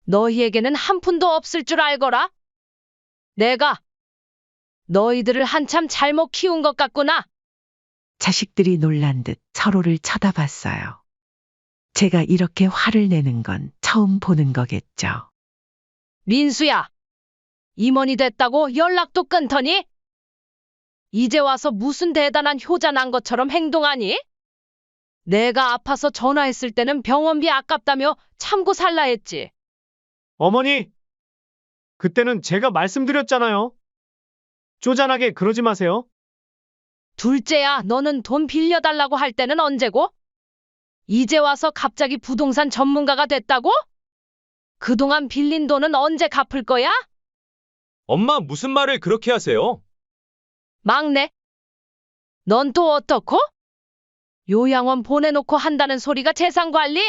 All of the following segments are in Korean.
너희에게는 한 푼도 없을 줄 알거라. 내가 너희들을 한참 잘못 키운 것 같구나. 자식들이 놀란 듯 서로를 쳐다봤어요. 제가 이렇게 화를 내는 건 처음 보는 거겠죠. 민수야, 임원이 됐다고 연락도 끊더니? 이제 와서 무슨 대단한 효자 난 것처럼 행동하니? 내가 아파서 전화했을 때는 병원비 아깝다며 참고 살라 했지. 어머니, 그때는 제가 말씀드렸잖아요. 쪼잔하게 그러지 마세요. 둘째야, 너는 돈 빌려달라고 할 때는 언제고? 이제 와서 갑자기 부동산 전문가가 됐다고? 그동안 빌린 돈은 언제 갚을 거야? 엄마 무슨 말을 그렇게 하세요? 막내, 넌 또 어떻고? 요양원 보내놓고 한다는 소리가 재산관리?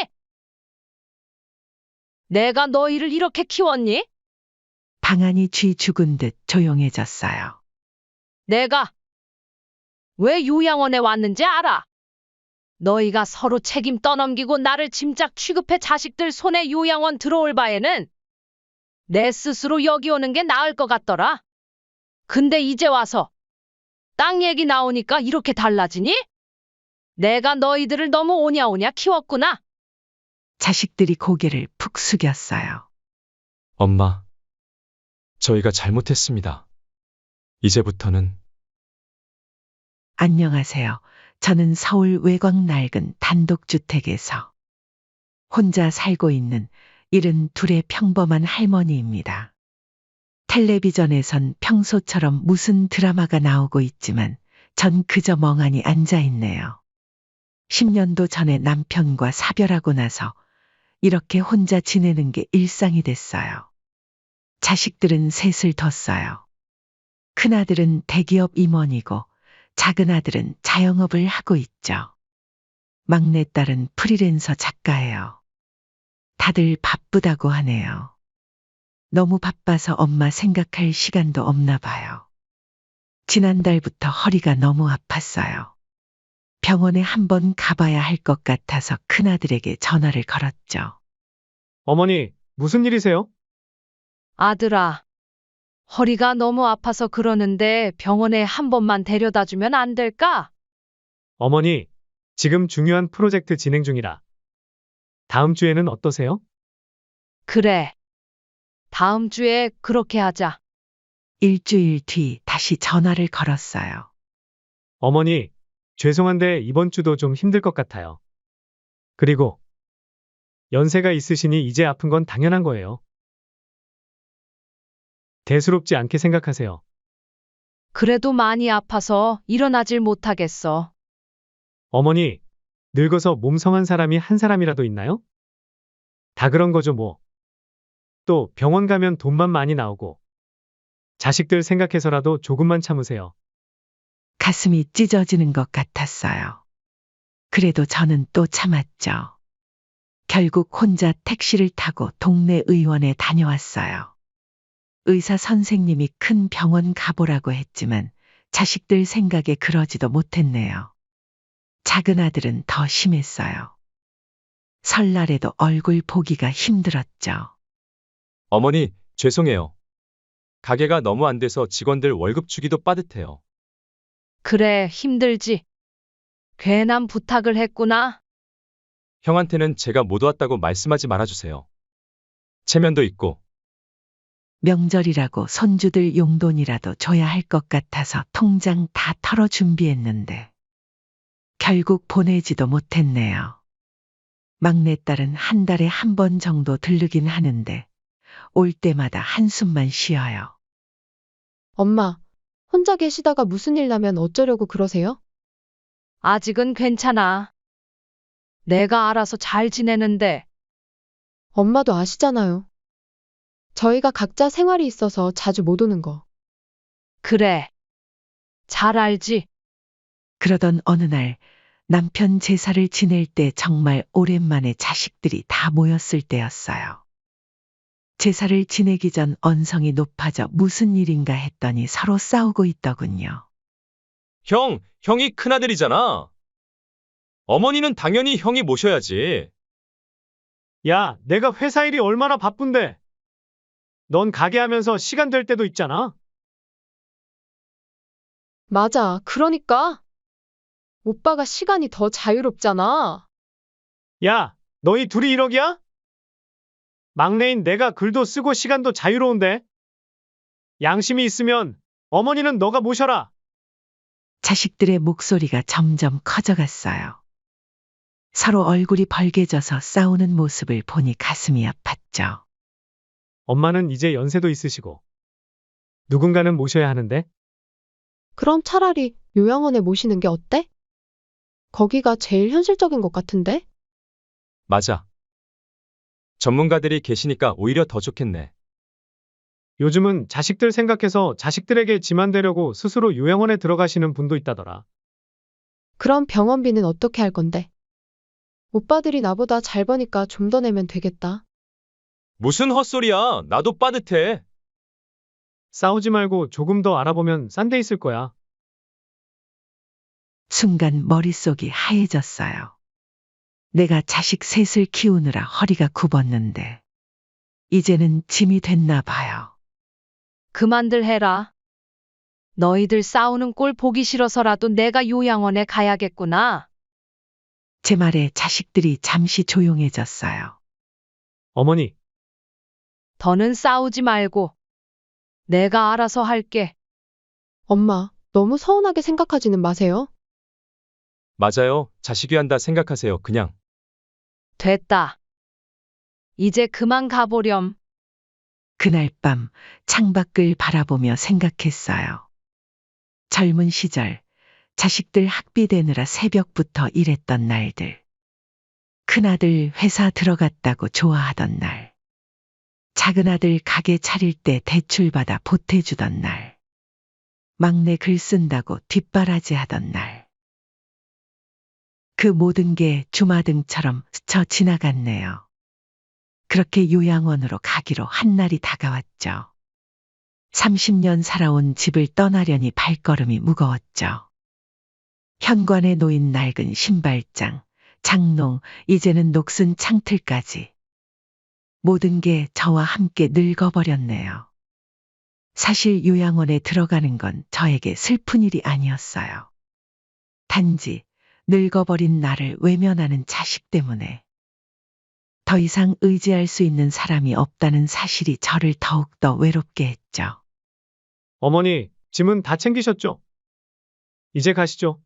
내가 너희를 이렇게 키웠니? 방안이 쥐 죽은 듯 조용해졌어요. 내가 왜 요양원에 왔는지 알아? 너희가 서로 책임 떠넘기고 나를 짐짝 취급해 자식들 손에 요양원 들어올 바에는 내 스스로 여기 오는 게 나을 것 같더라. 근데 이제 와서 땅 얘기 나오니까 이렇게 달라지니? 내가 너희들을 너무 오냐오냐 키웠구나. 자식들이 고개를 푹 숙였어요. 엄마, 저희가 잘못했습니다. 이제부터는 안녕하세요. 저는 서울 외곽 낡은 단독주택에서 혼자 살고 있는 72의 평범한 할머니입니다. 텔레비전에선 평소처럼 무슨 드라마가 나오고 있지만 전 그저 멍하니 앉아 있네요. 10년도 전에 남편과 사별하고 나서 이렇게 혼자 지내는 게 일상이 됐어요. 자식들은 셋을 뒀어요. 큰아들은 대기업 임원이고 작은아들은 자영업을 하고 있죠. 막내딸은 프리랜서 작가예요. 다들 바쁘다고 하네요. 너무 바빠서 엄마 생각할 시간도 없나 봐요. 지난달부터 허리가 너무 아팠어요. 병원에 한번 가봐야 할 것 같아서 큰아들에게 전화를 걸었죠. 어머니, 무슨 일이세요? 아들아, 허리가 너무 아파서 그러는데 병원에 한 번만 데려다 주면 안 될까? 어머니, 지금 중요한 프로젝트 진행 중이라. 다음 주에는 어떠세요? 그래. 다음 주에 그렇게 하자. 일주일 뒤 다시 전화를 걸었어요. 어머니, 죄송한데 이번 주도 좀 힘들 것 같아요. 그리고 연세가 있으시니 이제 아픈 건 당연한 거예요. 대수롭지 않게 생각하세요. 그래도 많이 아파서 일어나질 못하겠어. 어머니, 늙어서 몸 성한 사람이 한 사람이라도 있나요? 다 그런 거죠, 뭐. 또 병원 가면 돈만 많이 나오고. 자식들 생각해서라도 조금만 참으세요. 가슴이 찢어지는 것 같았어요. 그래도 저는 또 참았죠. 결국 혼자 택시를 타고 동네 의원에 다녀왔어요. 의사 선생님이 큰 병원 가보라고 했지만 자식들 생각에 그러지도 못했네요. 작은 아들은 더 심했어요. 설날에도 얼굴 보기가 힘들었죠. 어머니, 죄송해요. 가게가 너무 안 돼서 직원들 월급 주기도 빠듯해요. 그래, 힘들지. 괜한 부탁을 했구나. 형한테는 제가 못 왔다고 말씀하지 말아주세요. 체면도 있고. 명절이라고 손주들 용돈이라도 줘야 할 것 같아서 통장 다 털어 준비했는데 결국 보내지도 못했네요. 막내딸은 한 달에 한 번 정도 들르긴 하는데 올 때마다 한숨만 쉬어요. 엄마, 혼자 계시다가 무슨 일 나면 어쩌려고 그러세요? 아직은 괜찮아. 내가 알아서 잘 지내는데. 엄마도 아시잖아요. 저희가 각자 생활이 있어서 자주 못 오는 거. 그래. 잘 알지. 그러던 어느 날 남편 제사를 지낼 때 정말 오랜만에 자식들이 다 모였을 때였어요. 제사를 지내기 전 언성이 높아져 무슨 일인가 했더니 서로 싸우고 있더군요. 형이 큰아들이잖아. 어머니는 당연히 형이 모셔야지. 야, 내가 회사 일이 얼마나 바쁜데. 넌 가게 하면서 시간 될 때도 있잖아. 맞아. 그러니까. 오빠가 시간이 더 자유롭잖아. 야, 너희 둘이 1억이야? 막내인 내가 글도 쓰고 시간도 자유로운데. 양심이 있으면 어머니는 너가 모셔라. 자식들의 목소리가 점점 커져갔어요. 서로 얼굴이 벌개져서 싸우는 모습을 보니 가슴이 아팠죠. 엄마는 이제 연세도 있으시고. 누군가는 모셔야 하는데. 그럼 차라리 요양원에 모시는 게 어때? 거기가 제일 현실적인 것 같은데? 맞아. 전문가들이 계시니까 오히려 더 좋겠네. 요즘은 자식들 생각해서 자식들에게 짐 안 되려고 스스로 요양원에 들어가시는 분도 있다더라. 그럼 병원비는 어떻게 할 건데? 오빠들이 나보다 잘 버니까 좀 더 내면 되겠다. 무슨 헛소리야. 나도 빠듯해. 싸우지 말고 조금 더 알아보면 싼 데 있을 거야. 순간 머릿속이 하얘졌어요. 내가 자식 셋을 키우느라 허리가 굽었는데 이제는 짐이 됐나 봐요. 그만들 해라. 너희들 싸우는 꼴 보기 싫어서라도 내가 요양원에 가야겠구나. 제 말에 자식들이 잠시 조용해졌어요. 어머니, 더는 싸우지 말고. 내가 알아서 할게. 엄마, 너무 서운하게 생각하지는 마세요. 맞아요. 자식이 한다 생각하세요. 그냥. 됐다. 이제 그만 가보렴. 그날 밤 창밖을 바라보며 생각했어요. 젊은 시절 자식들 학비대느라 새벽부터 일했던 날들. 큰아들 회사 들어갔다고 좋아하던 날. 작은아들 가게 차릴 때 대출받아 보태주던 날. 막내 글 쓴다고 뒷바라지 하던 날. 그 모든 게 주마등처럼 스쳐 지나갔네요. 그렇게 요양원으로 가기로 한 날이 다가왔죠. 30년 살아온 집을 떠나려니 발걸음이 무거웠죠. 현관에 놓인 낡은 신발장, 장롱, 이제는 녹슨 창틀까지. 모든 게 저와 함께 늙어버렸네요. 사실 요양원에 들어가는 건 저에게 슬픈 일이 아니었어요. 단지 늙어버린 나를 외면하는 자식 때문에. 더 이상 의지할 수 있는 사람이 없다는 사실이 저를 더욱더 외롭게 했죠. 어머니, 짐은 다 챙기셨죠? 이제 가시죠.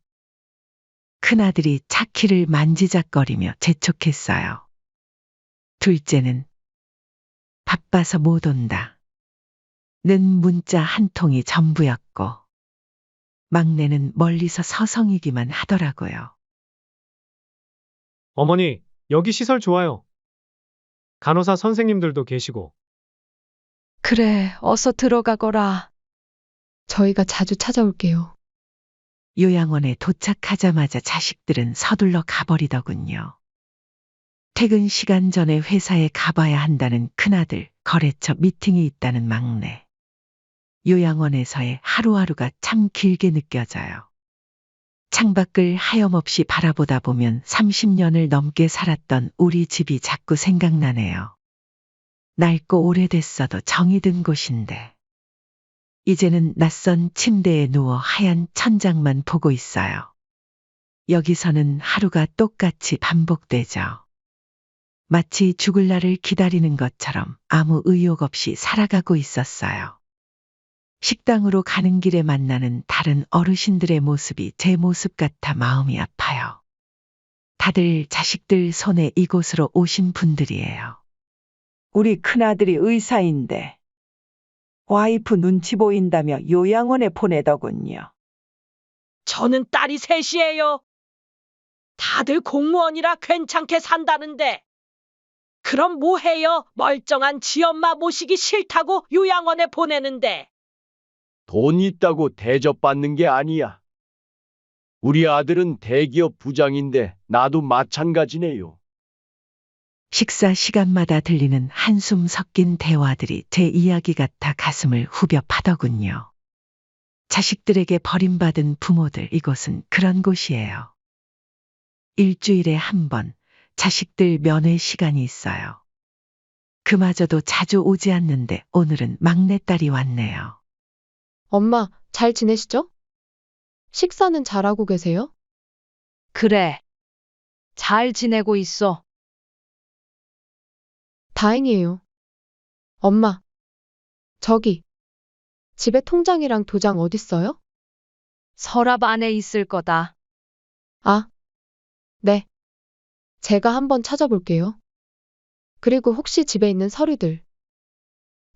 큰아들이 차키를 만지작거리며 재촉했어요. 둘째는 바빠서 못 온다. 는 문자 한 통이 전부였고, 막내는 멀리서 서성이기만 하더라고요. 어머니, 여기 시설 좋아요. 간호사 선생님들도 계시고. 그래, 어서 들어가거라. 저희가 자주 찾아올게요. 요양원에 도착하자마자 자식들은 서둘러 가버리더군요. 퇴근 시간 전에 회사에 가봐야 한다는 큰아들, 거래처 미팅이 있다는 막내. 요양원에서의 하루하루가 참 길게 느껴져요. 창밖을 하염없이 바라보다 보면 30년을 넘게 살았던 우리 집이 자꾸 생각나네요. 낡고 오래됐어도 정이 든 곳인데. 이제는 낯선 침대에 누워 하얀 천장만 보고 있어요. 여기서는 하루가 똑같이 반복되죠. 마치 죽을 날을 기다리는 것처럼 아무 의욕 없이 살아가고 있었어요. 식당으로 가는 길에 만나는 다른 어르신들의 모습이 제 모습 같아 마음이 아파요. 다들 자식들 손에 이곳으로 오신 분들이에요. 우리 큰아들이 의사인데 와이프 눈치 보인다며 요양원에 보내더군요. 저는 딸이 셋이에요. 다들 공무원이라 괜찮게 산다는데. 그럼 뭐 해요? 멀쩡한 지엄마 모시기 싫다고 요양원에 보내는데. 돈 있다고 대접받는 게 아니야. 우리 아들은 대기업 부장인데 나도 마찬가지네요. 식사 시간마다 들리는 한숨 섞인 대화들이 제 이야기 같아 가슴을 후벼 파더군요. 자식들에게 버림받은 부모들, 이곳은 그런 곳이에요. 일주일에 한 번 자식들 면회 시간이 있어요. 그마저도 자주 오지 않는데 오늘은 막내딸이 왔네요. 엄마, 잘 지내시죠? 식사는 잘하고 계세요? 그래. 잘 지내고 있어. 다행이에요. 엄마, 저기, 집에 통장이랑 도장 어딨어요? 서랍 안에 있을 거다. 아, 네. 제가 한번 찾아볼게요. 그리고 혹시 집에 있는 서류들,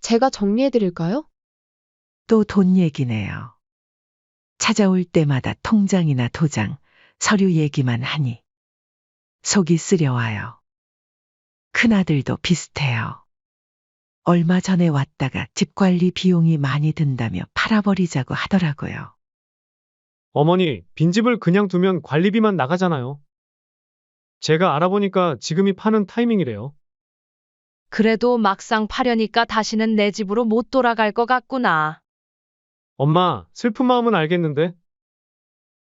제가 정리해 드릴까요? 또 돈 얘기네요. 찾아올 때마다 통장이나 도장, 서류 얘기만 하니 속이 쓰려와요. 큰아들도 비슷해요. 얼마 전에 왔다가 집 관리 비용이 많이 든다며 팔아버리자고 하더라고요. 어머니, 빈집을 그냥 두면 관리비만 나가잖아요. 제가 알아보니까 지금이 파는 타이밍이래요. 그래도 막상 파려니까 다시는 내 집으로 못 돌아갈 것 같구나. 엄마, 슬픈 마음은 알겠는데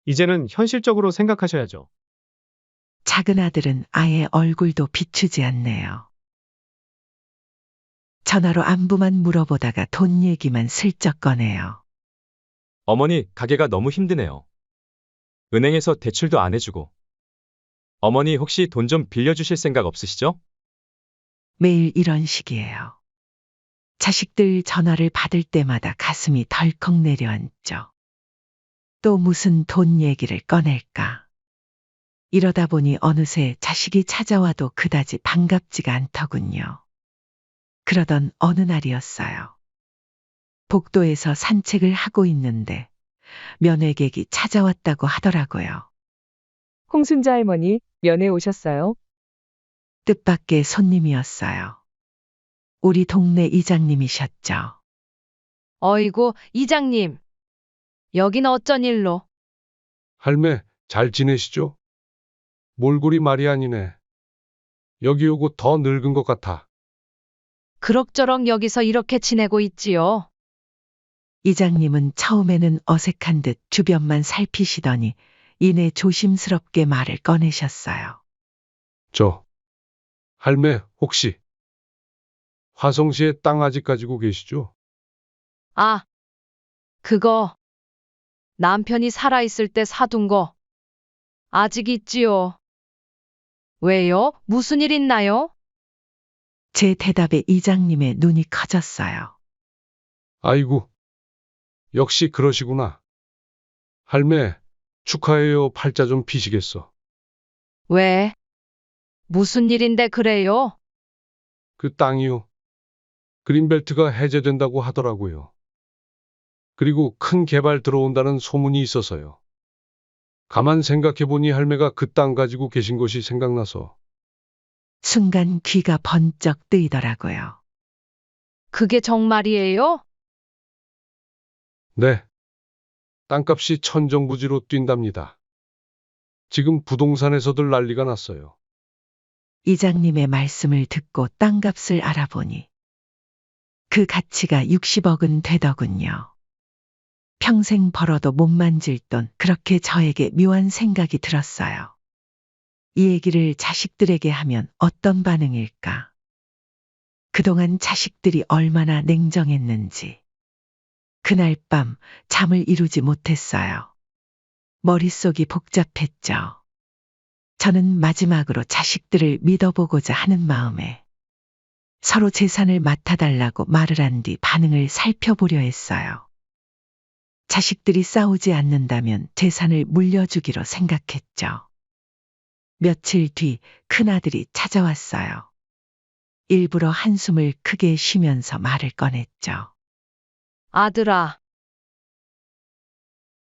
이제는 현실적으로 생각하셔야죠. 작은 아들은 아예 얼굴도 비추지 않네요. 전화로 안부만 물어보다가 돈 얘기만 슬쩍 꺼내요. 어머니, 가게가 너무 힘드네요. 은행에서 대출도 안 해주고. 어머니 혹시 돈 좀 빌려주실 생각 없으시죠? 매일 이런 식이에요. 자식들 전화를 받을 때마다 가슴이 덜컥 내려앉죠. 또 무슨 돈 얘기를 꺼낼까. 이러다 보니 어느새 자식이 찾아와도 그다지 반갑지가 않더군요. 그러던 어느 날이었어요. 복도에서 산책을 하고 있는데 면회객이 찾아왔다고 하더라고요. 홍순자 할머니, 면회 오셨어요? 뜻밖의 손님이었어요. 우리 동네 이장님이셨죠. 어이구, 이장님. 여긴 어쩐 일로? 할매, 잘 지내시죠? 몰골이 말이 아니네. 여기 오고 더 늙은 것 같아. 그럭저럭 여기서 이렇게 지내고 있지요. 이장님은 처음에는 어색한 듯 주변만 살피시더니 이내 조심스럽게 말을 꺼내셨어요. 할매, 혹시 화성시에 땅 아직 가지고 계시죠? 아, 그거. 남편이 살아있을 때 사둔 거. 아직 있지요. 왜요? 무슨 일 있나요? 제 대답에 이장님의 눈이 커졌어요. 아이고, 역시 그러시구나. 할매, 축하해요. 팔자 좀 피시겠어. 왜? 무슨 일인데 그래요? 그 땅이요. 그린벨트가 해제된다고 하더라고요. 그리고 큰 개발 들어온다는 소문이 있어서요. 가만 생각해보니 할매가 그 땅 가지고 계신 것이 생각나서. 순간 귀가 번쩍 뜨이더라고요. 그게 정말이에요? 네. 땅값이 천정부지로 뛴답니다. 지금 부동산에서들 난리가 났어요. 이장님의 말씀을 듣고 땅값을 알아보니 그 가치가 60억은 되더군요. 평생 벌어도 못 만질 돈, 그렇게 저에게 묘한 생각이 들었어요. 이 얘기를 자식들에게 하면 어떤 반응일까? 그동안 자식들이 얼마나 냉정했는지. 그날 밤 잠을 이루지 못했어요. 머릿속이 복잡했죠. 저는 마지막으로 자식들을 믿어보고자 하는 마음에 서로 재산을 맡아달라고 말을 한 뒤 반응을 살펴보려 했어요. 자식들이 싸우지 않는다면 재산을 물려주기로 생각했죠. 며칠 뒤 큰아들이 찾아왔어요. 일부러 한숨을 크게 쉬면서 말을 꺼냈죠. 아들아,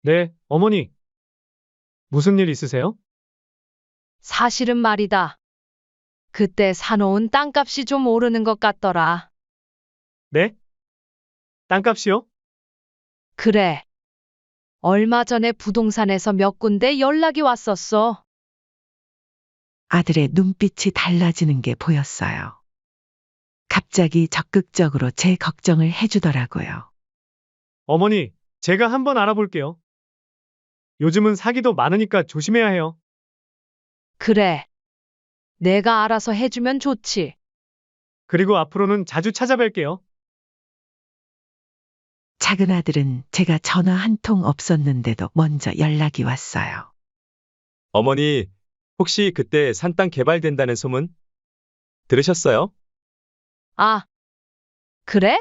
네, 어머니. 무슨 일 있으세요? 사실은 말이다. 그때 사놓은 땅값이 좀 오르는 것 같더라. 네? 땅값이요? 그래. 얼마 전에 부동산에서 몇 군데 연락이 왔었어. 아들의 눈빛이 달라지는 게 보였어요. 갑자기 적극적으로 제 걱정을 해주더라고요. 어머니, 제가 한번 알아볼게요. 요즘은 사기도 많으니까 조심해야 해요. 그래. 내가 알아서 해주면 좋지. 그리고 앞으로는 자주 찾아뵐게요. 작은 아들은 제가 전화 한 통 없었는데도 먼저 연락이 왔어요. 어머니, 혹시 그때 산 땅 개발된다는 소문 들으셨어요? 아, 그래?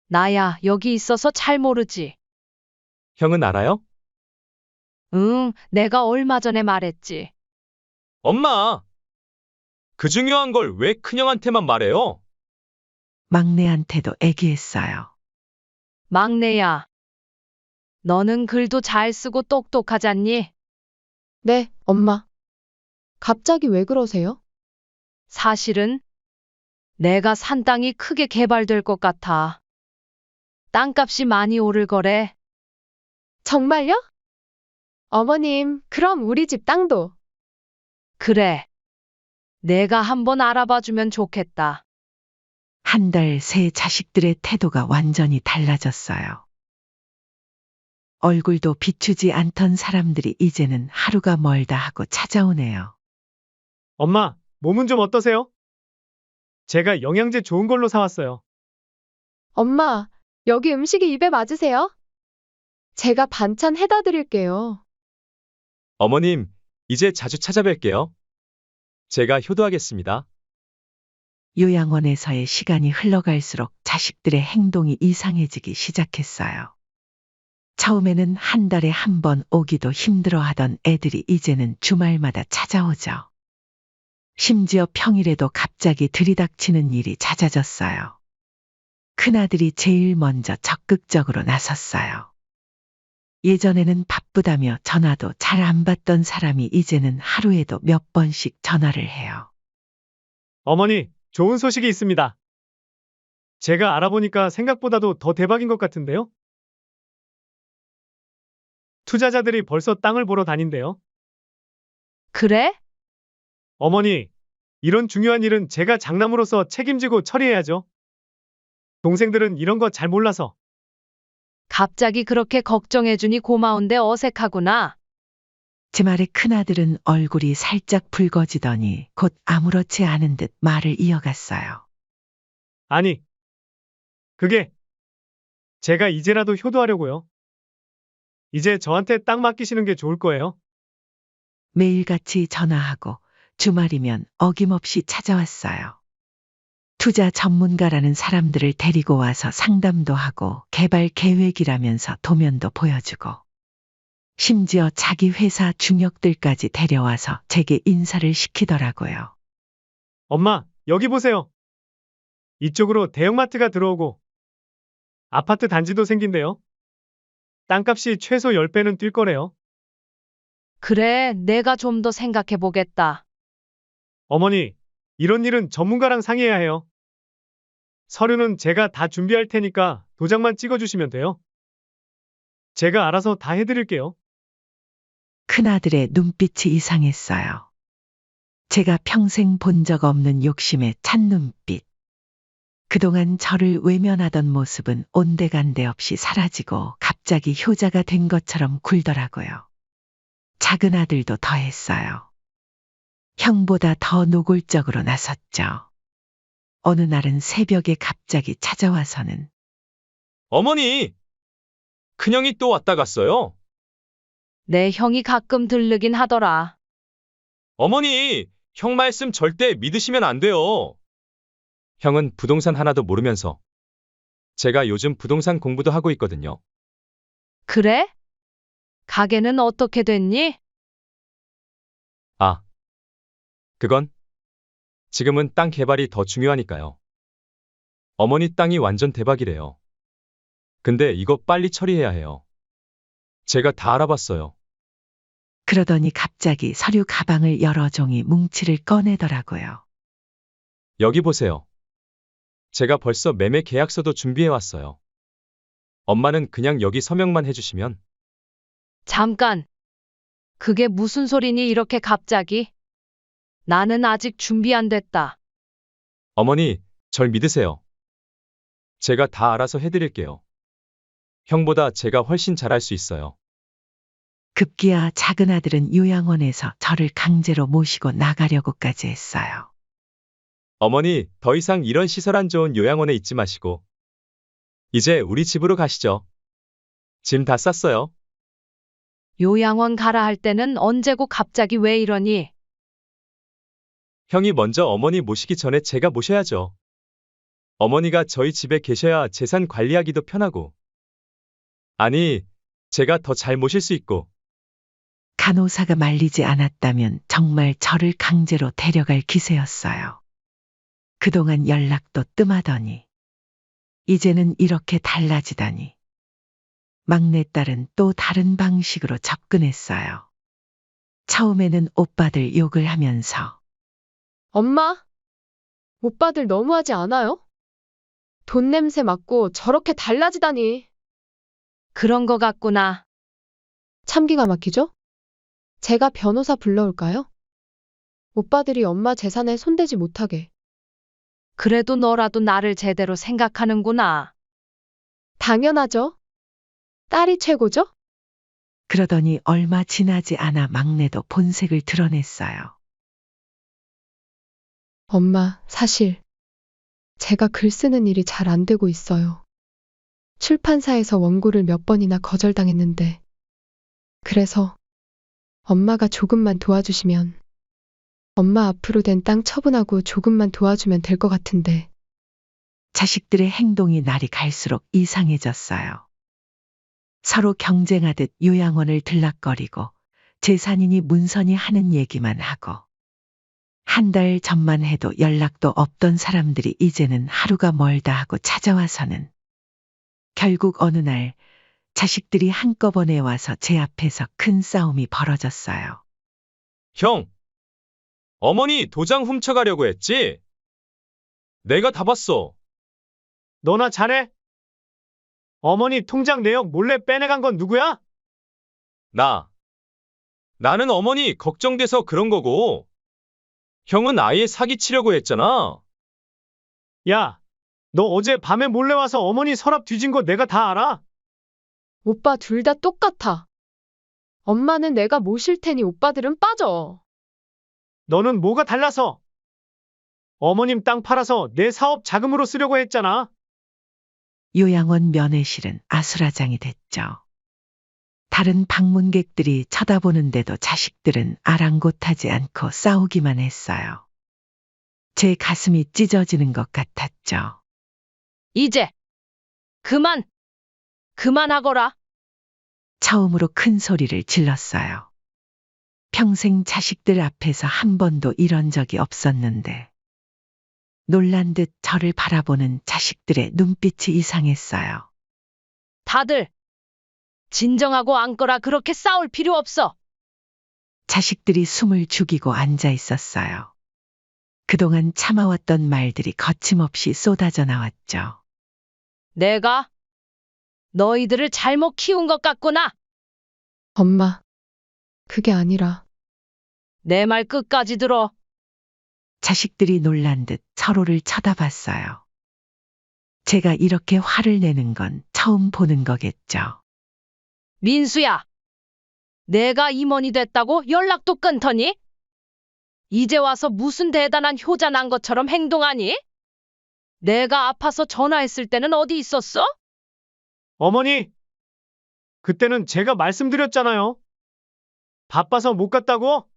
나야 여기 있어서 잘 모르지. 형은 알아요? 응, 내가 얼마 전에 말했지. 엄마! 그 중요한 걸 왜 큰형한테만 말해요? 막내한테도 얘기했어요. 막내야. 너는 글도 잘 쓰고 똑똑하잖니? 네, 엄마. 갑자기 왜 그러세요? 사실은 내가 산 땅이 크게 개발될 것 같아. 땅값이 많이 오를 거래. 정말요? 어머님, 그럼 우리 집 땅도. 그래. 내가 한번 알아봐 주면 좋겠다. 한 달 새 자식들의 태도가 완전히 달라졌어요. 얼굴도 비추지 않던 사람들이 이제는 하루가 멀다 하고 찾아오네요. 엄마, 몸은 좀 어떠세요? 제가 영양제 좋은 걸로 사왔어요. 엄마, 여기 음식이 입에 맞으세요? 제가 반찬 해다 드릴게요. 어머님, 이제 자주 찾아뵐게요. 제가 효도하겠습니다. 요양원에서의 시간이 흘러갈수록 자식들의 행동이 이상해지기 시작했어요. 처음에는 한 달에 한 번 오기도 힘들어 하던 애들이 이제는 주말마다 찾아오죠. 심지어 평일에도 갑자기 들이닥치는 일이 잦아졌어요. 큰아들이 제일 먼저 적극적으로 나섰어요. 예전에는 바쁘다며 전화도 잘 안 받던 사람이 이제는 하루에도 몇 번씩 전화를 해요. 어머니, 좋은 소식이 있습니다. 제가 알아보니까 생각보다도 더 대박인 것 같은데요? 투자자들이 벌써 땅을 보러 다닌대요. 그래? 어머니, 이런 중요한 일은 제가 장남으로서 책임지고 처리해야죠. 동생들은 이런 거 잘 몰라서. 갑자기 그렇게 걱정해주니 고마운데 어색하구나. 제 말에 큰아들은 얼굴이 살짝 붉어지더니 곧 아무렇지 않은 듯 말을 이어갔어요. 아니, 그게 제가 이제라도 효도하려고요. 이제 저한테 땅 맡기시는 게 좋을 거예요. 매일같이 전화하고 주말이면 어김없이 찾아왔어요. 투자 전문가라는 사람들을 데리고 와서 상담도 하고 개발 계획이라면서 도면도 보여주고 심지어 자기 회사 중역들까지 데려와서 제게 인사를 시키더라고요. 엄마, 여기 보세요. 이쪽으로 대형마트가 들어오고 아파트 단지도 생긴대요. 땅값이 최소 10배는 뛸 거래요. 그래, 내가 좀 더 생각해 보겠다. 어머니, 이런 일은 전문가랑 상의해야 해요. 서류는 제가 다 준비할 테니까 도장만 찍어주시면 돼요. 제가 알아서 다 해드릴게요. 큰아들의 눈빛이 이상했어요. 제가 평생 본 적 없는 욕심에 찬 눈빛. 그동안 저를 외면하던 모습은 온데간데 없이 사라지고 갑자기 효자가 된 것처럼 굴더라고요. 작은 아들도 더했어요. 형보다 더 노골적으로 나섰죠. 어느 날은 새벽에 갑자기 찾아와서는 어머니! 큰형이 또 왔다 갔어요. 내 형이 가끔 들르긴 하더라. 어머니! 형 말씀 절대 믿으시면 안 돼요. 형은 부동산 하나도 모르면서 제가 요즘 부동산 공부도 하고 있거든요. 그래? 가게는 어떻게 됐니? 아, 그건 지금은 땅 개발이 더 중요하니까요. 어머니 땅이 완전 대박이래요. 근데 이거 빨리 처리해야 해요. 제가 다 알아봤어요. 그러더니 갑자기 서류 가방을 여러 종이 뭉치를 꺼내더라고요. 여기 보세요. 제가 벌써 매매 계약서도 준비해 왔어요. 엄마는 그냥 여기 서명만 해주시면. 잠깐. 그게 무슨 소리니 이렇게 갑자기? 나는 아직 준비 안 됐다. 어머니, 절 믿으세요. 제가 다 알아서 해드릴게요. 형보다 제가 훨씬 잘할 수 있어요. 급기야 작은 아들은 요양원에서 저를 강제로 모시고 나가려고까지 했어요. 어머니, 더 이상 이런 시설 안 좋은 요양원에 있지 마시고. 이제 우리 집으로 가시죠. 짐 다 쌌어요. 요양원 가라 할 때는 언제고 갑자기 왜 이러니? 형이 먼저 어머니 모시기 전에 제가 모셔야죠. 어머니가 저희 집에 계셔야 재산 관리하기도 편하고. 아니, 제가 더 잘 모실 수 있고. 간호사가 말리지 않았다면 정말 저를 강제로 데려갈 기세였어요. 그동안 연락도 뜸하더니 이제는 이렇게 달라지다니. 막내딸은 또 다른 방식으로 접근했어요. 처음에는 오빠들 욕을 하면서 엄마, 오빠들 너무하지 않아요? 돈 냄새 맡고 저렇게 달라지다니. 그런 거 같구나. 참기가 막히죠? 제가 변호사 불러올까요? 오빠들이 엄마 재산에 손대지 못하게. 그래도 너라도 나를 제대로 생각하는구나. 당연하죠. 딸이 최고죠? 그러더니 얼마 지나지 않아 막내도 본색을 드러냈어요. 엄마, 사실 제가 글 쓰는 일이 잘 안 되고 있어요. 출판사에서 원고를 몇 번이나 거절당했는데 그래서 엄마가 조금만 도와주시면 엄마 앞으로 된 땅 처분하고 조금만 도와주면 될 것 같은데. 자식들의 행동이 날이 갈수록 이상해졌어요. 서로 경쟁하듯 요양원을 들락거리고 재산이니 문선이 하는 얘기만 하고 한 달 전만 해도 연락도 없던 사람들이 이제는 하루가 멀다 하고 찾아와서는 결국 어느 날 자식들이 한꺼번에 와서 제 앞에서 큰 싸움이 벌어졌어요. 형, 어머니 도장 훔쳐가려고 했지? 내가 다 봤어. 너나 잘해? 어머니 통장 내역 몰래 빼내간 건 누구야? 나는 어머니 걱정돼서 그런 거고. 형은 아예 사기치려고 했잖아. 야, 너 어제 밤에 몰래 와서 어머니 서랍 뒤진 거 내가 다 알아. 오빠 둘 다 똑같아. 엄마는 내가 모실 테니 오빠들은 빠져. 너는 뭐가 달라서? 어머님 땅 팔아서 내 사업 자금으로 쓰려고 했잖아. 요양원 면회실은 아수라장이 됐죠. 다른 방문객들이 쳐다보는데도 자식들은 아랑곳하지 않고 싸우기만 했어요. 제 가슴이 찢어지는 것 같았죠. 이제 그만하거라. 처음으로 큰 소리를 질렀어요. 평생 자식들 앞에서 한 번도 이런 적이 없었는데 놀란 듯 저를 바라보는 자식들의 눈빛이 이상했어요. 다들 진정하고 앉거라. 그렇게 싸울 필요 없어. 자식들이 숨을 죽이고 앉아 있었어요. 그동안 참아왔던 말들이 거침없이 쏟아져 나왔죠. 내가 너희들을 잘못 키운 것 같구나. 엄마, 그게 아니라. 내 말 끝까지 들어. 자식들이 놀란 듯 서로를 쳐다봤어요. 제가 이렇게 화를 내는 건 처음 보는 거겠죠. 민수야, 내가 임원이 됐다고 연락도 끊더니? 이제 와서 무슨 대단한 효자 난 것처럼 행동하니? 내가 아파서 전화했을 때는 어디 있었어? 어머니, 그때는 제가 말씀드렸잖아요. 바빠서 못 갔다고?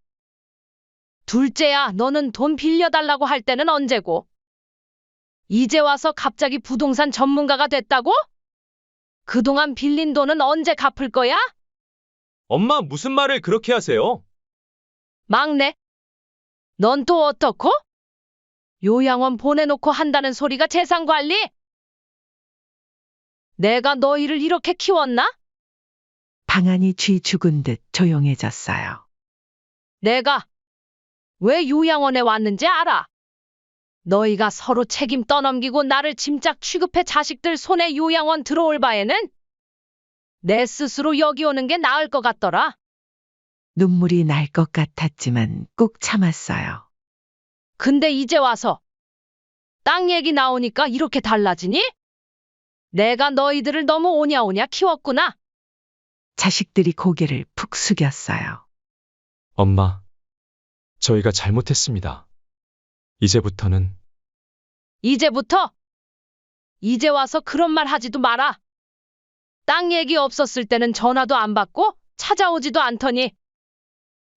둘째야, 너는 돈 빌려달라고 할 때는 언제고? 이제 와서 갑자기 부동산 전문가가 됐다고? 그동안 빌린 돈은 언제 갚을 거야? 엄마 무슨 말을 그렇게 하세요? 막내, 넌 또 어떻고? 요양원 보내놓고 한다는 소리가 재산 관리? 내가 너희를 이렇게 키웠나? 방안이 쥐 죽은 듯 조용해졌어요. 내가 왜 요양원에 왔는지 알아? 너희가 서로 책임 떠넘기고 나를 짐짝 취급해 자식들 손에 요양원 들어올 바에는 내 스스로 여기 오는 게 나을 것 같더라. 눈물이 날 것 같았지만 꾹 참았어요. 근데 이제 와서 땅 얘기 나오니까 이렇게 달라지니? 내가 너희들을 너무 오냐오냐 키웠구나. 자식들이 고개를 푹 숙였어요. 엄마, 저희가 잘못했습니다. 이제부터는 이제부터? 이제 와서 그런 말 하지도 마라. 땅 얘기 없었을 때는 전화도 안 받고 찾아오지도 않더니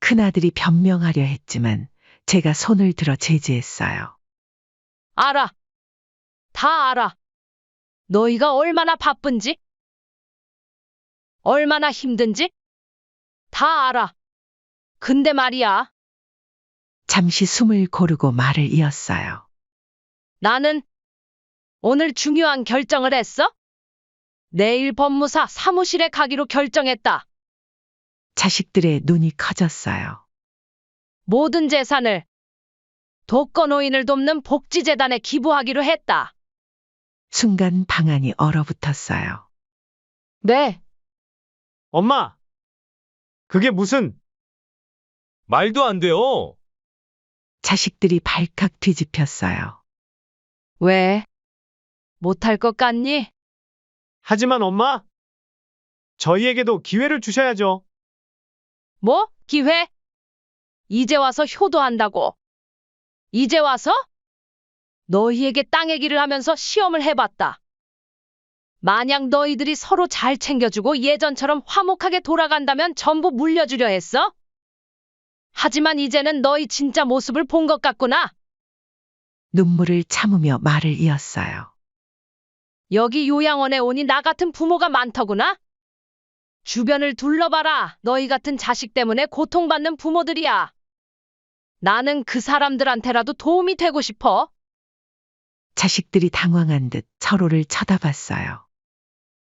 큰아들이 변명하려 했지만 제가 손을 들어 제지했어요. 알아. 다 알아. 너희가 얼마나 바쁜지, 얼마나 힘든지 다 알아. 근데 말이야, 잠시 숨을 고르고 말을 이었어요. 나는 오늘 중요한 결정을 했어. 내일 법무사 사무실에 가기로 결정했다. 자식들의 눈이 커졌어요. 모든 재산을 독거노인을 돕는 복지재단에 기부하기로 했다. 순간 방안이 얼어붙었어요. 네, 엄마! 그게 무슨... 말도 안 돼요. 자식들이 발칵 뒤집혔어요. 왜? 못할 것 같니? 하지만 엄마! 저희에게도 기회를 주셔야죠. 뭐? 기회? 이제 와서 효도한다고? 이제 와서? 너희에게 땅 얘기를 하면서 시험을 해봤다. 만약 너희들이 서로 잘 챙겨주고 예전처럼 화목하게 돌아간다면 전부 물려주려 했어? 하지만 이제는 너희 진짜 모습을 본 것 같구나. 눈물을 참으며 말을 이었어요. 여기 요양원에 오니 나 같은 부모가 많더구나. 주변을 둘러봐라. 너희 같은 자식 때문에 고통받는 부모들이야. 나는 그 사람들한테라도 도움이 되고 싶어. 자식들이 당황한 듯 서로를 쳐다봤어요.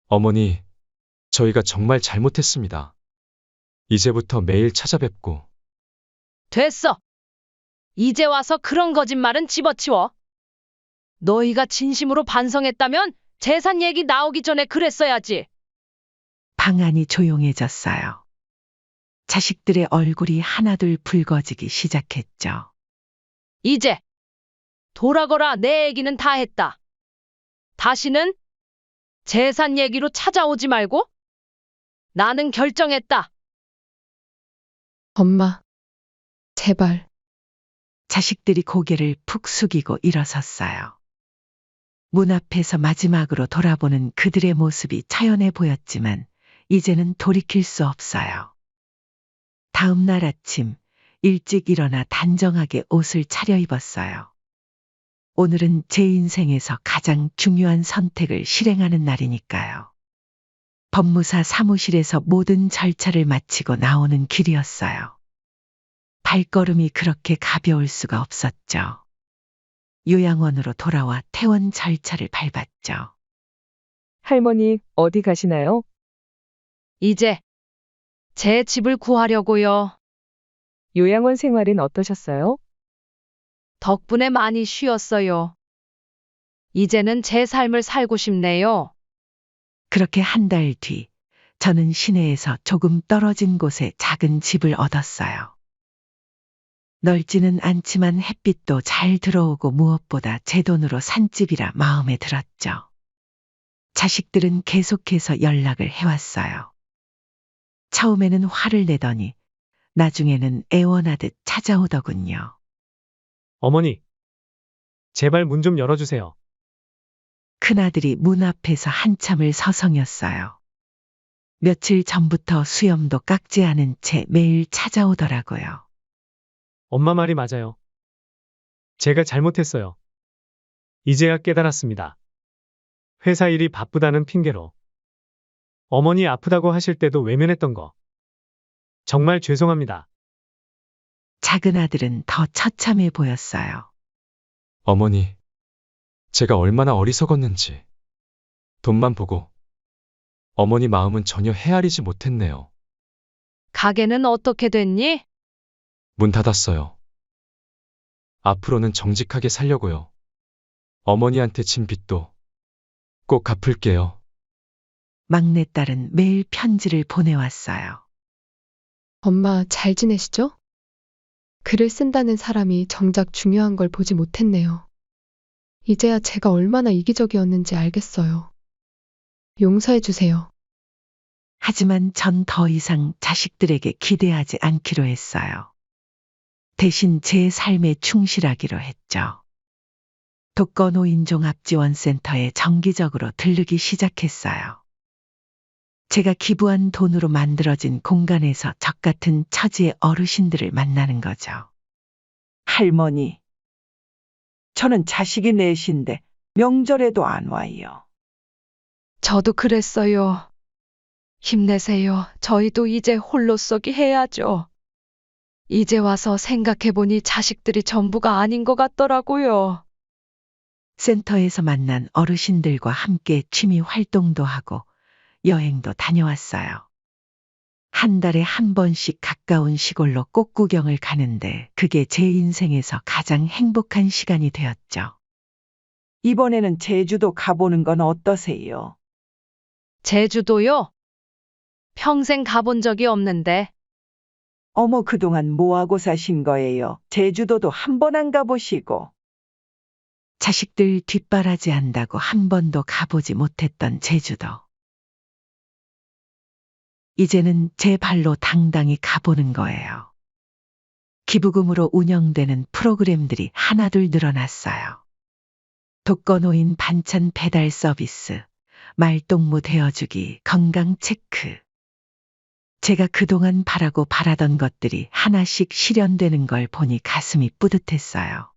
어머니, 저희가 정말 잘못했습니다. 이제부터 매일 찾아뵙고 됐어. 이제 와서 그런 거짓말은 집어치워. 너희가 진심으로 반성했다면 재산 얘기 나오기 전에 그랬어야지. 방안이 조용해졌어요. 자식들의 얼굴이 하나둘 붉어지기 시작했죠. 이제 돌아거라. 내 얘기는 다 했다. 다시는 재산 얘기로 찾아오지 말고. 나는 결정했다. 엄마, 제발. 자식들이 고개를 푹 숙이고 일어섰어요. 문 앞에서 마지막으로 돌아보는 그들의 모습이 처연해 보였지만 이제는 돌이킬 수 없어요. 다음 날 아침 일찍 일어나 단정하게 옷을 차려입었어요. 오늘은 제 인생에서 가장 중요한 선택을 실행하는 날이니까요. 법무사 사무실에서 모든 절차를 마치고 나오는 길이었어요. 발걸음이 그렇게 가벼울 수가 없었죠. 요양원으로 돌아와 퇴원 절차를 밟았죠. 할머니, 어디 가시나요? 이제 제 집을 구하려고요. 요양원 생활은 어떠셨어요? 덕분에 많이 쉬었어요. 이제는 제 삶을 살고 싶네요. 그렇게 한 달 뒤, 저는 시내에서 조금 떨어진 곳에 작은 집을 얻었어요. 넓지는 않지만 햇빛도 잘 들어오고 무엇보다 제 돈으로 산 집이라 마음에 들었죠. 자식들은 계속해서 연락을 해왔어요. 처음에는 화를 내더니 나중에는 애원하듯 찾아오더군요. 어머니, 제발 문 좀 열어주세요. 큰아들이 문 앞에서 한참을 서성였어요. 며칠 전부터 수염도 깎지 않은 채 매일 찾아오더라고요. 엄마 말이 맞아요. 제가 잘못했어요. 이제야 깨달았습니다. 회사 일이 바쁘다는 핑계로 어머니 아프다고 하실 때도 외면했던 거. 정말 죄송합니다. 작은 아들은 더 처참해 보였어요. 어머니, 제가 얼마나 어리석었는지 돈만 보고 어머니 마음은 전혀 헤아리지 못했네요. 가게는 어떻게 됐니? 문 닫았어요. 앞으로는 정직하게 살려고요. 어머니한테 진 빚도 꼭 갚을게요. 막내딸은 매일 편지를 보내왔어요. 엄마 잘 지내시죠? 글을 쓴다는 사람이 정작 중요한 걸 보지 못했네요. 이제야 제가 얼마나 이기적이었는지 알겠어요. 용서해 주세요. 하지만 전 더 이상 자식들에게 기대하지 않기로 했어요. 대신 제 삶에 충실하기로 했죠. 독거노인종합지원센터에 정기적으로 들르기 시작했어요. 제가 기부한 돈으로 만들어진 공간에서 적 같은 처지의 어르신들을 만나는 거죠. 할머니, 저는 자식이 넷인데 명절에도 안 와요. 저도 그랬어요. 힘내세요. 저희도 이제 홀로 쏘기 해야죠. 이제 와서 생각해보니 자식들이 전부가 아닌 것 같더라고요. 센터에서 만난 어르신들과 함께 취미 활동도 하고 여행도 다녀왔어요. 한 달에 한 번씩 가까운 시골로 꽃 구경을 가는데 그게 제 인생에서 가장 행복한 시간이 되었죠. 이번에는 제주도 가보는 건 어떠세요? 제주도요? 평생 가본 적이 없는데. 어머, 그동안 뭐하고 사신 거예요? 제주도도 한 번 안 가보시고. 자식들 뒷바라지 한다고 한 번도 가보지 못했던 제주도. 이제는 제 발로 당당히 가보는 거예요. 기부금으로 운영되는 프로그램들이 하나둘 늘어났어요. 독거노인 반찬 배달 서비스, 말동무 되어주기, 건강 체크. 제가 그동안 바라고 바라던 것들이 하나씩 실현되는 걸 보니 가슴이 뿌듯했어요.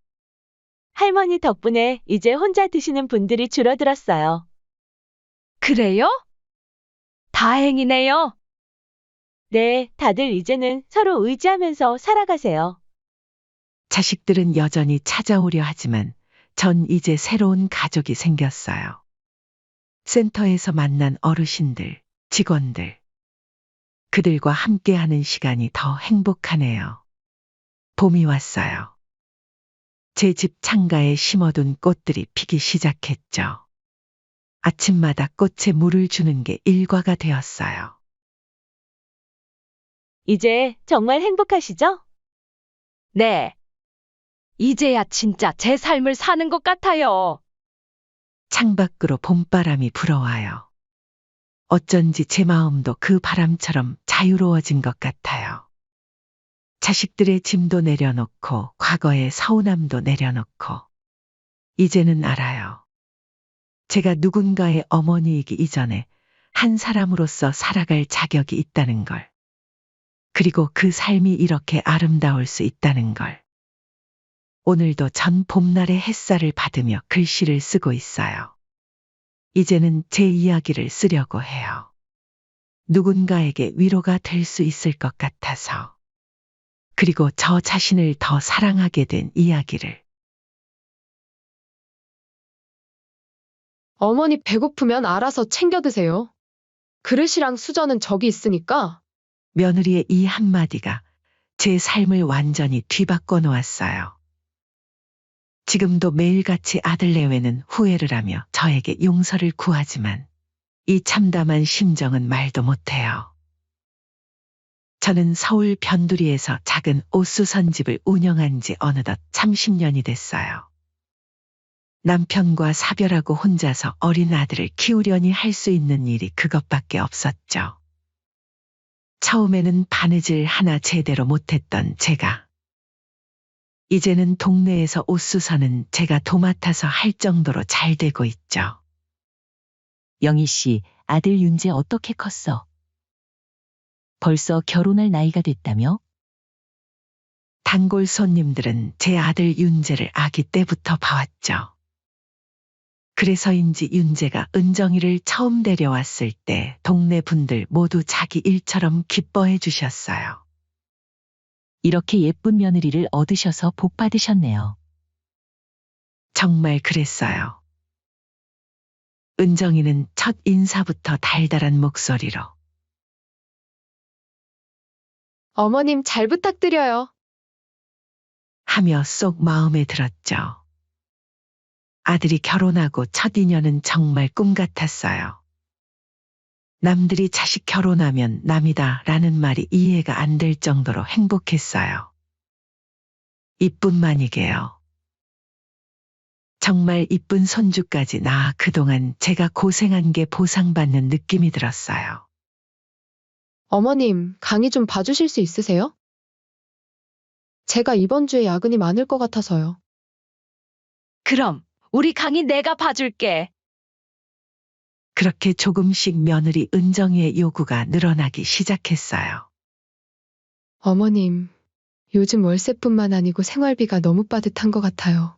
할머니 덕분에 이제 혼자 드시는 분들이 줄어들었어요. 그래요? 다행이네요. 네, 다들 이제는 서로 의지하면서 살아가세요. 자식들은 여전히 찾아오려 하지만 전 이제 새로운 가족이 생겼어요. 센터에서 만난 어르신들, 직원들. 그들과 함께하는 시간이 더 행복하네요. 봄이 왔어요. 제 집 창가에 심어둔 꽃들이 피기 시작했죠. 아침마다 꽃에 물을 주는 게 일과가 되었어요. 이제 정말 행복하시죠? 네. 이제야 진짜 제 삶을 사는 것 같아요. 창밖으로 봄바람이 불어와요. 어쩐지 제 마음도 그 바람처럼 자유로워진 것 같아요. 자식들의 짐도 내려놓고 과거의 서운함도 내려놓고 이제는 알아요. 제가 누군가의 어머니이기 이전에 한 사람으로서 살아갈 자격이 있다는 걸. 그리고 그 삶이 이렇게 아름다울 수 있다는 걸. 오늘도 전 봄날의 햇살을 받으며 글씨를 쓰고 있어요. 이제는 제 이야기를 쓰려고 해요. 누군가에게 위로가 될 수 있을 것 같아서. 그리고 저 자신을 더 사랑하게 된 이야기를. 어머니 배고프면 알아서 챙겨 드세요. 그릇이랑 수저는 저기 있으니까. 며느리의 이 한마디가 제 삶을 완전히 뒤바꿔 놓았어요. 지금도 매일같이 아들 내외는 후회를 하며 저에게 용서를 구하지만 이 참담한 심정은 말도 못해요. 저는 서울 변두리에서 작은 옷수선집을 운영한 지 어느덧 30년이 됐어요. 남편과 사별하고 혼자서 어린 아들을 키우려니 할 수 있는 일이 그것밖에 없었죠. 처음에는 바느질 하나 제대로 못했던 제가. 이제는 동네에서 옷수선은 제가 도맡아서 할 정도로 잘 되고 있죠. 영희 씨, 아들 윤재 어떻게 컸어? 벌써 결혼할 나이가 됐다며? 단골 손님들은 제 아들 윤재를 아기 때부터 봐왔죠. 그래서인지 윤재가 은정이를 처음 데려왔을 때 동네 분들 모두 자기 일처럼 기뻐해 주셨어요. 이렇게 예쁜 며느리를 얻으셔서 복 받으셨네요. 정말 그랬어요. 은정이는 첫 인사부터 달달한 목소리로 어머님 잘 부탁드려요. 하며 쏙 마음에 들었죠. 아들이 결혼하고 첫 인연은 정말 꿈 같았어요. 남들이 자식 결혼하면 남이다 라는 말이 이해가 안 될 정도로 행복했어요. 이뿐만이게요. 정말 이쁜 손주까지 낳아 그동안 제가 고생한 게 보상받는 느낌이 들었어요. 어머님, 강의 좀 봐주실 수 있으세요? 제가 이번 주에 야근이 많을 것 같아서요. 그럼 우리 강희 내가 봐줄게. 그렇게 조금씩 며느리 은정이의 요구가 늘어나기 시작했어요. 어머님, 요즘 월세뿐만 아니고 생활비가 너무 빠듯한 것 같아요.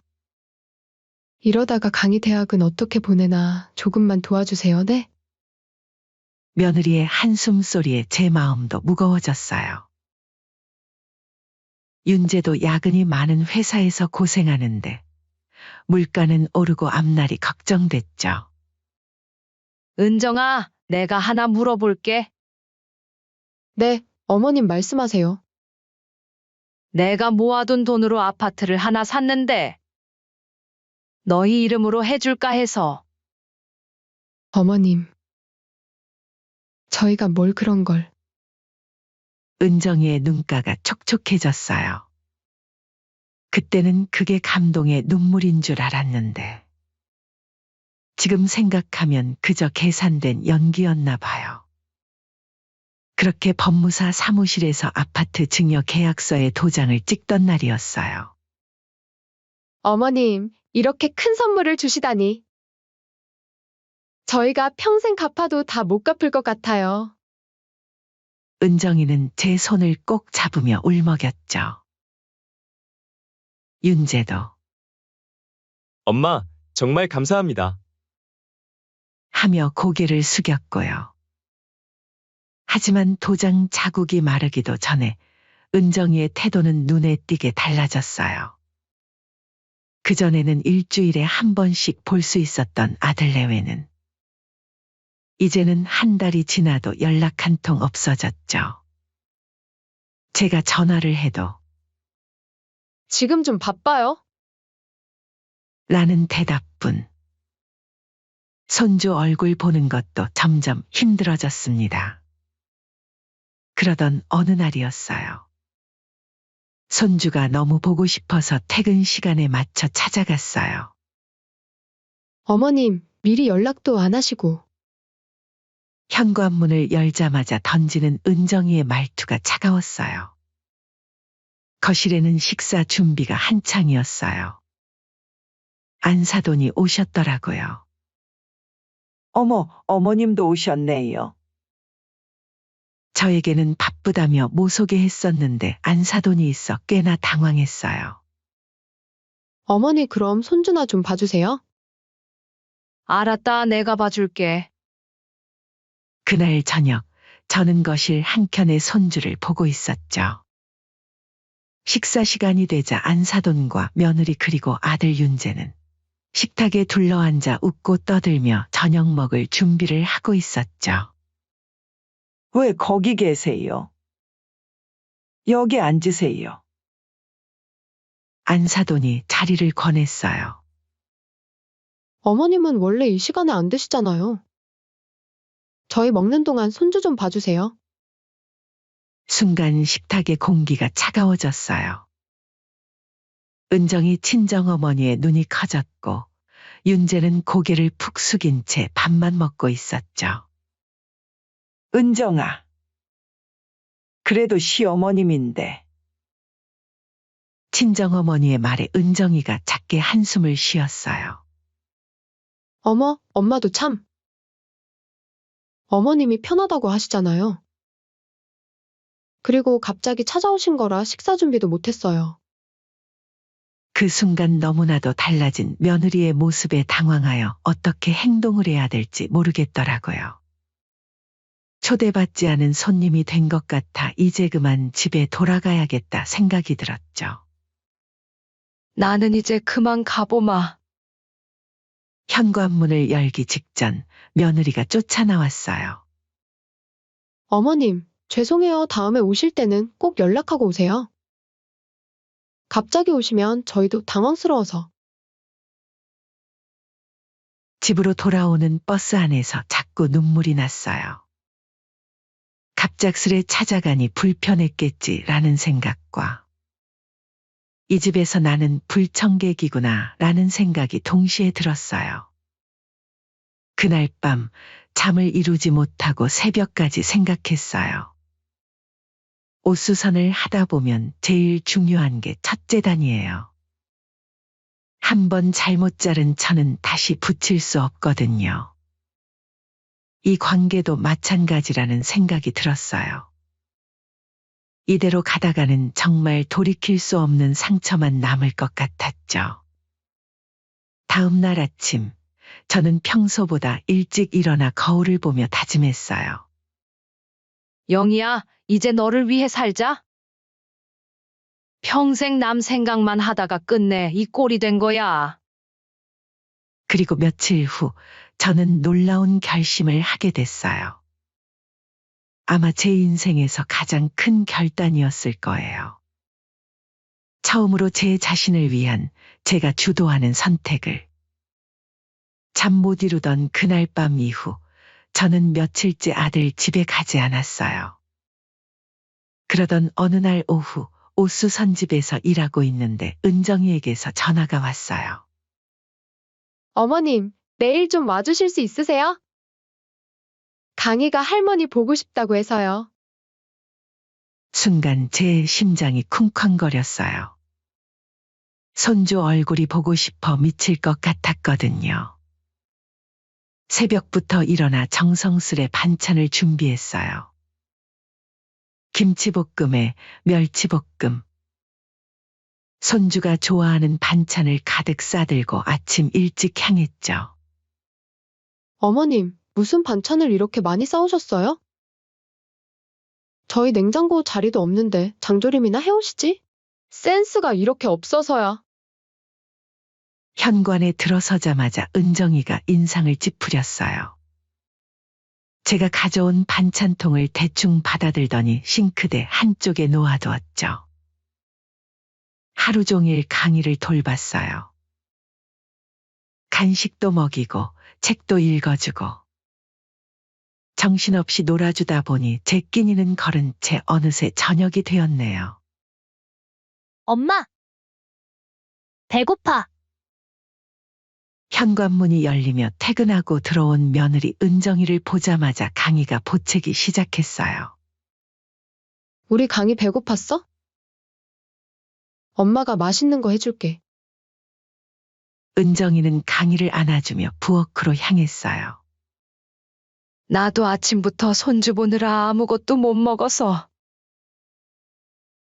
이러다가 강의 대학은 어떻게 보내나 조금만 도와주세요, 네? 며느리의 한숨 소리에 제 마음도 무거워졌어요. 윤재도 야근이 많은 회사에서 고생하는데 물가는 오르고 앞날이 걱정됐죠. 은정아, 내가 하나 물어볼게. 네, 어머님 말씀하세요. 내가 모아둔 돈으로 아파트를 하나 샀는데 너희 이름으로 해줄까 해서. 어머님, 저희가 뭘 그런 걸. 은정이의 눈가가 촉촉해졌어요. 그때는 그게 감동의 눈물인 줄 알았는데 지금 생각하면 그저 계산된 연기였나 봐요. 그렇게 법무사 사무실에서 아파트 증여 계약서에 도장을 찍던 날이었어요. 어머님, 이렇게 큰 선물을 주시다니. 저희가 평생 갚아도 다 못 갚을 것 같아요. 은정이는 제 손을 꼭 잡으며 울먹였죠. 윤재도 엄마, 정말 감사합니다. 하며 고개를 숙였고요. 하지만 도장 자국이 마르기도 전에 은정이의 태도는 눈에 띄게 달라졌어요. 그전에는 일주일에 한 번씩 볼 수 있었던 아들 내외는 이제는 한 달이 지나도 연락 한 통 없어졌죠. 제가 전화를 해도 지금 좀 바빠요? 라는 대답뿐. 손주 얼굴 보는 것도 점점 힘들어졌습니다. 그러던 어느 날이었어요. 손주가 너무 보고 싶어서 퇴근 시간에 맞춰 찾아갔어요. 어머님, 미리 연락도 안 하시고. 현관문을 열자마자 던지는 은정이의 말투가 차가웠어요. 거실에는 식사 준비가 한창이었어요. 안사돈이 오셨더라고요. 어머, 어머님도 오셨네요. 저에게는 바쁘다며 모소개했었는데 안사돈이 있어 꽤나 당황했어요. 어머니, 그럼 손주나 좀 봐주세요. 알았다, 내가 봐줄게. 그날 저녁 저는 거실 한켠에 손주를 보고 있었죠. 식사 시간이 되자 안사돈과 며느리 그리고 아들 윤재는 식탁에 둘러앉아 웃고 떠들며 저녁 먹을 준비를 하고 있었죠. 왜 거기 계세요? 여기 앉으세요. 안사돈이 자리를 권했어요. 어머님은 원래 이 시간에 안 드시잖아요. 저희 먹는 동안 손주 좀 봐주세요. 순간 식탁의 공기가 차가워졌어요. 은정이 친정어머니의 눈이 커졌고 윤재는 고개를 푹 숙인 채 밥만 먹고 있었죠. 은정아. 그래도 시어머님인데. 친정어머니의 말에 은정이가 작게 한숨을 쉬었어요. 어머, 엄마도 참. 어머님이 편하다고 하시잖아요. 그리고 갑자기 찾아오신 거라 식사 준비도 못했어요. 그 순간 너무나도 달라진 며느리의 모습에 당황하여 어떻게 행동을 해야 될지 모르겠더라고요. 초대받지 않은 손님이 된 것 같아 이제 그만 집에 돌아가야겠다 생각이 들었죠. 나는 이제 그만 가보마. 현관문을 열기 직전 며느리가 쫓아나왔어요. 어머님, 죄송해요. 다음에 오실 때는 꼭 연락하고 오세요. 갑자기 오시면 저희도 당황스러워서. 집으로 돌아오는 버스 안에서 자꾸 눈물이 났어요. 갑작스레 찾아가니 불편했겠지라는 생각과 이 집에서 나는 불청객이구나 라는 생각이 동시에 들었어요. 그날 밤 잠을 이루지 못하고 새벽까지 생각했어요. 옷수선을 하다 보면 제일 중요한 게 첫째단이에요. 한 번 잘못 자른 천은 다시 붙일 수 없거든요. 이 관계도 마찬가지라는 생각이 들었어요. 이대로 가다가는 정말 돌이킬 수 없는 상처만 남을 것 같았죠. 다음 날 아침, 저는 평소보다 일찍 일어나 거울을 보며 다짐했어요. 영희야, 이제 너를 위해 살자. 평생 남 생각만 하다가 끝내 이 꼴이 된 거야. 그리고 며칠 후 저는 놀라운 결심을 하게 됐어요. 아마 제 인생에서 가장 큰 결단이었을 거예요. 처음으로 제 자신을 위한 제가 주도하는 선택을. 잠 못 이루던 그날 밤 이후 저는 며칠째 아들 집에 가지 않았어요. 그러던 어느 날 오후 옷수선집에서 일하고 있는데 은정이에게서 전화가 왔어요. 어머님, 내일 좀 와주실 수 있으세요? 강희가 할머니 보고 싶다고 해서요. 순간 제 심장이 쿵쾅거렸어요. 손주 얼굴이 보고 싶어 미칠 것 같았거든요. 새벽부터 일어나 정성스레 반찬을 준비했어요. 김치볶음에 멸치볶음. 손주가 좋아하는 반찬을 가득 싸들고 아침 일찍 향했죠. 어머님, 무슨 반찬을 이렇게 많이 싸오셨어요? 저희 냉장고 자리도 없는데 장조림이나 해오시지? 센스가 이렇게 없어서야. 현관에 들어서자마자 은정이가 인상을 찌푸렸어요. 제가 가져온 반찬통을 대충 받아들더니 싱크대 한쪽에 놓아두었죠. 하루 종일 강희를 돌봤어요. 간식도 먹이고 책도 읽어주고 정신없이 놀아주다 보니 제 끼니는 거른 채 어느새 저녁이 되었네요. 엄마! 배고파. 현관문이 열리며 퇴근하고 들어온 며느리 은정이를 보자마자 강희가 보채기 시작했어요. 우리 강희 배고팠어? 엄마가 맛있는 거 해줄게. 은정이는 강희를 안아주며 부엌으로 향했어요. 나도 아침부터 손주 보느라 아무것도 못 먹어서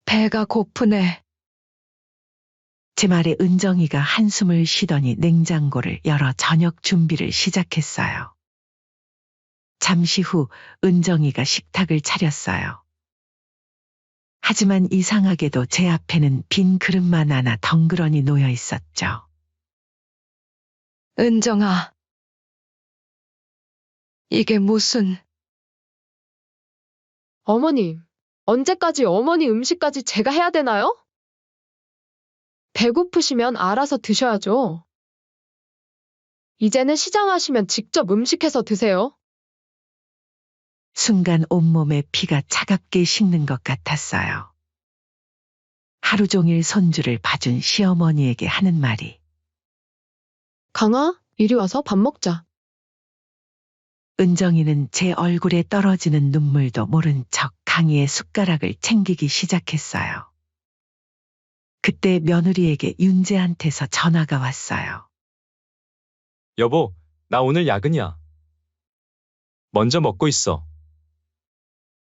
배가 고프네. 제 말에 은정이가 한숨을 쉬더니 냉장고를 열어 저녁 준비를 시작했어요. 잠시 후 은정이가 식탁을 차렸어요. 하지만 이상하게도 제 앞에는 빈 그릇만 하나 덩그러니 놓여 있었죠. 은정아, 이게 무슨... 어머님, 언제까지 어머니 음식까지 제가 해야 되나요? 배고프시면 알아서 드셔야죠. 이제는 시장하시면 직접 음식해서 드세요. 순간 온몸에 피가 차갑게 식는 것 같았어요. 하루 종일 손주를 봐준 시어머니에게 하는 말이 강아, 이리 와서 밥 먹자. 은정이는 제 얼굴에 떨어지는 눈물도 모른 척 강희의 숟가락을 챙기기 시작했어요. 그때 며느리에게 윤재한테서 전화가 왔어요. 여보, 나 오늘 야근이야. 먼저 먹고 있어.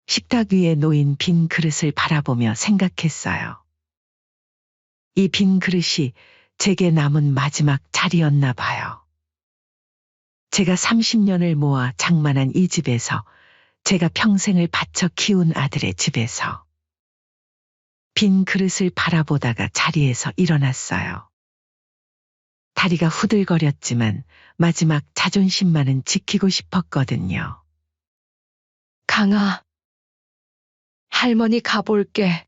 식탁 위에 놓인 빈 그릇을 바라보며 생각했어요. 이 빈 그릇이 제게 남은 마지막 자리였나 봐요. 제가 30년을 모아 장만한 이 집에서, 제가 평생을 바쳐 키운 아들의 집에서. 빈 그릇을 바라보다가 자리에서 일어났어요. 다리가 후들거렸지만 마지막 자존심만은 지키고 싶었거든요. 강아, 할머니 가볼게.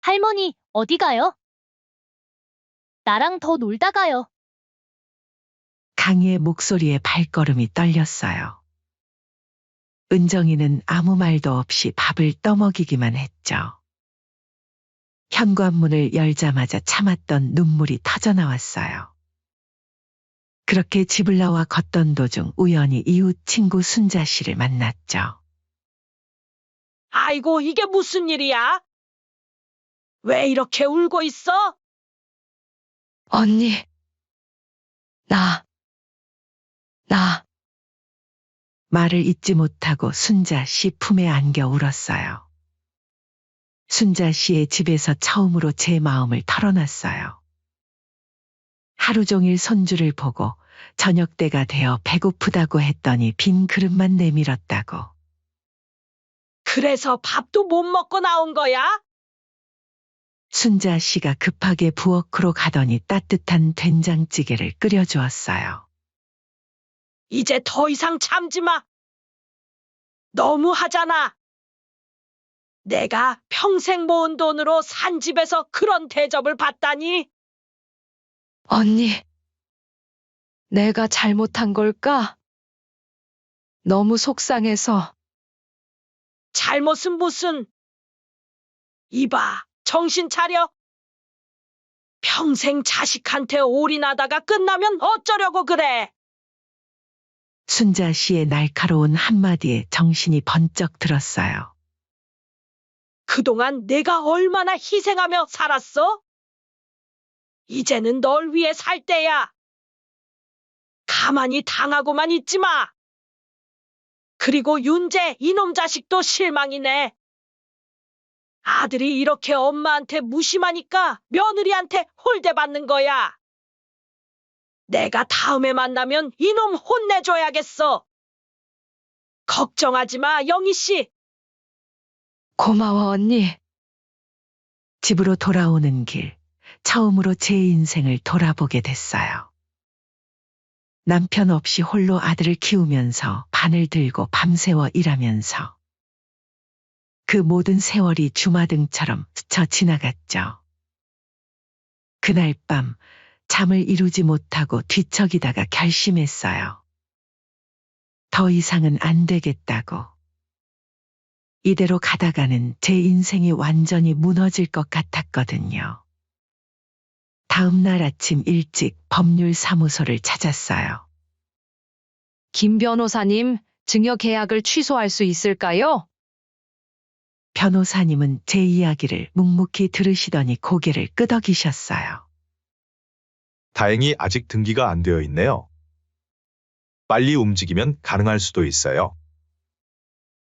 할머니, 어디 가요? 나랑 더 놀다 가요. 강희의 목소리에 발걸음이 떨렸어요. 은정이는 아무 말도 없이 밥을 떠먹이기만 했죠. 현관문을 열자마자 참았던 눈물이 터져나왔어요. 그렇게 집을 나와 걷던 도중 우연히 이웃 친구 순자 씨를 만났죠. 아이고, 이게 무슨 일이야? 왜 이렇게 울고 있어? 언니, 나. 말을 잇지 못하고 순자 씨 품에 안겨 울었어요. 순자 씨의 집에서 처음으로 제 마음을 털어놨어요. 하루 종일 손주를 보고 저녁 때가 되어 배고프다고 했더니 빈 그릇만 내밀었다고. 그래서 밥도 못 먹고 나온 거야? 순자 씨가 급하게 부엌으로 가더니 따뜻한 된장찌개를 끓여주었어요. 이제 더 이상 참지 마. 너무 하잖아. 내가 평생 모은 돈으로 산 집에서 그런 대접을 받다니. 언니, 내가 잘못한 걸까? 너무 속상해서. 잘못은 무슨. 이봐, 정신 차려. 평생 자식한테 올인하다가 끝나면 어쩌려고 그래. 순자 씨의 날카로운 한마디에 정신이 번쩍 들었어요. 그동안 내가 얼마나 희생하며 살았어? 이제는 널 위해 살 때야. 가만히 당하고만 있지 마. 그리고 윤재 이놈 자식도 실망이네. 아들이 이렇게 엄마한테 무심하니까 며느리한테 홀대받는 거야. 내가 다음에 만나면 이놈 혼내줘야겠어. 걱정하지 마, 영희 씨. 고마워, 언니. 집으로 돌아오는 길, 처음으로 제 인생을 돌아보게 됐어요. 남편 없이 홀로 아들을 키우면서 바늘 들고 밤새워 일하면서 그 모든 세월이 주마등처럼 스쳐 지나갔죠. 그날 밤 잠을 이루지 못하고 뒤척이다가 결심했어요. 더 이상은 안 되겠다고. 이대로 가다가는 제 인생이 완전히 무너질 것 같았거든요. 다음 날 아침 일찍 법률사무소를 찾았어요. 김 변호사님, 증여 계약을 취소할 수 있을까요? 변호사님은 제 이야기를 묵묵히 들으시더니 고개를 끄덕이셨어요. 다행히 아직 등기가 안 되어 있네요. 빨리 움직이면 가능할 수도 있어요.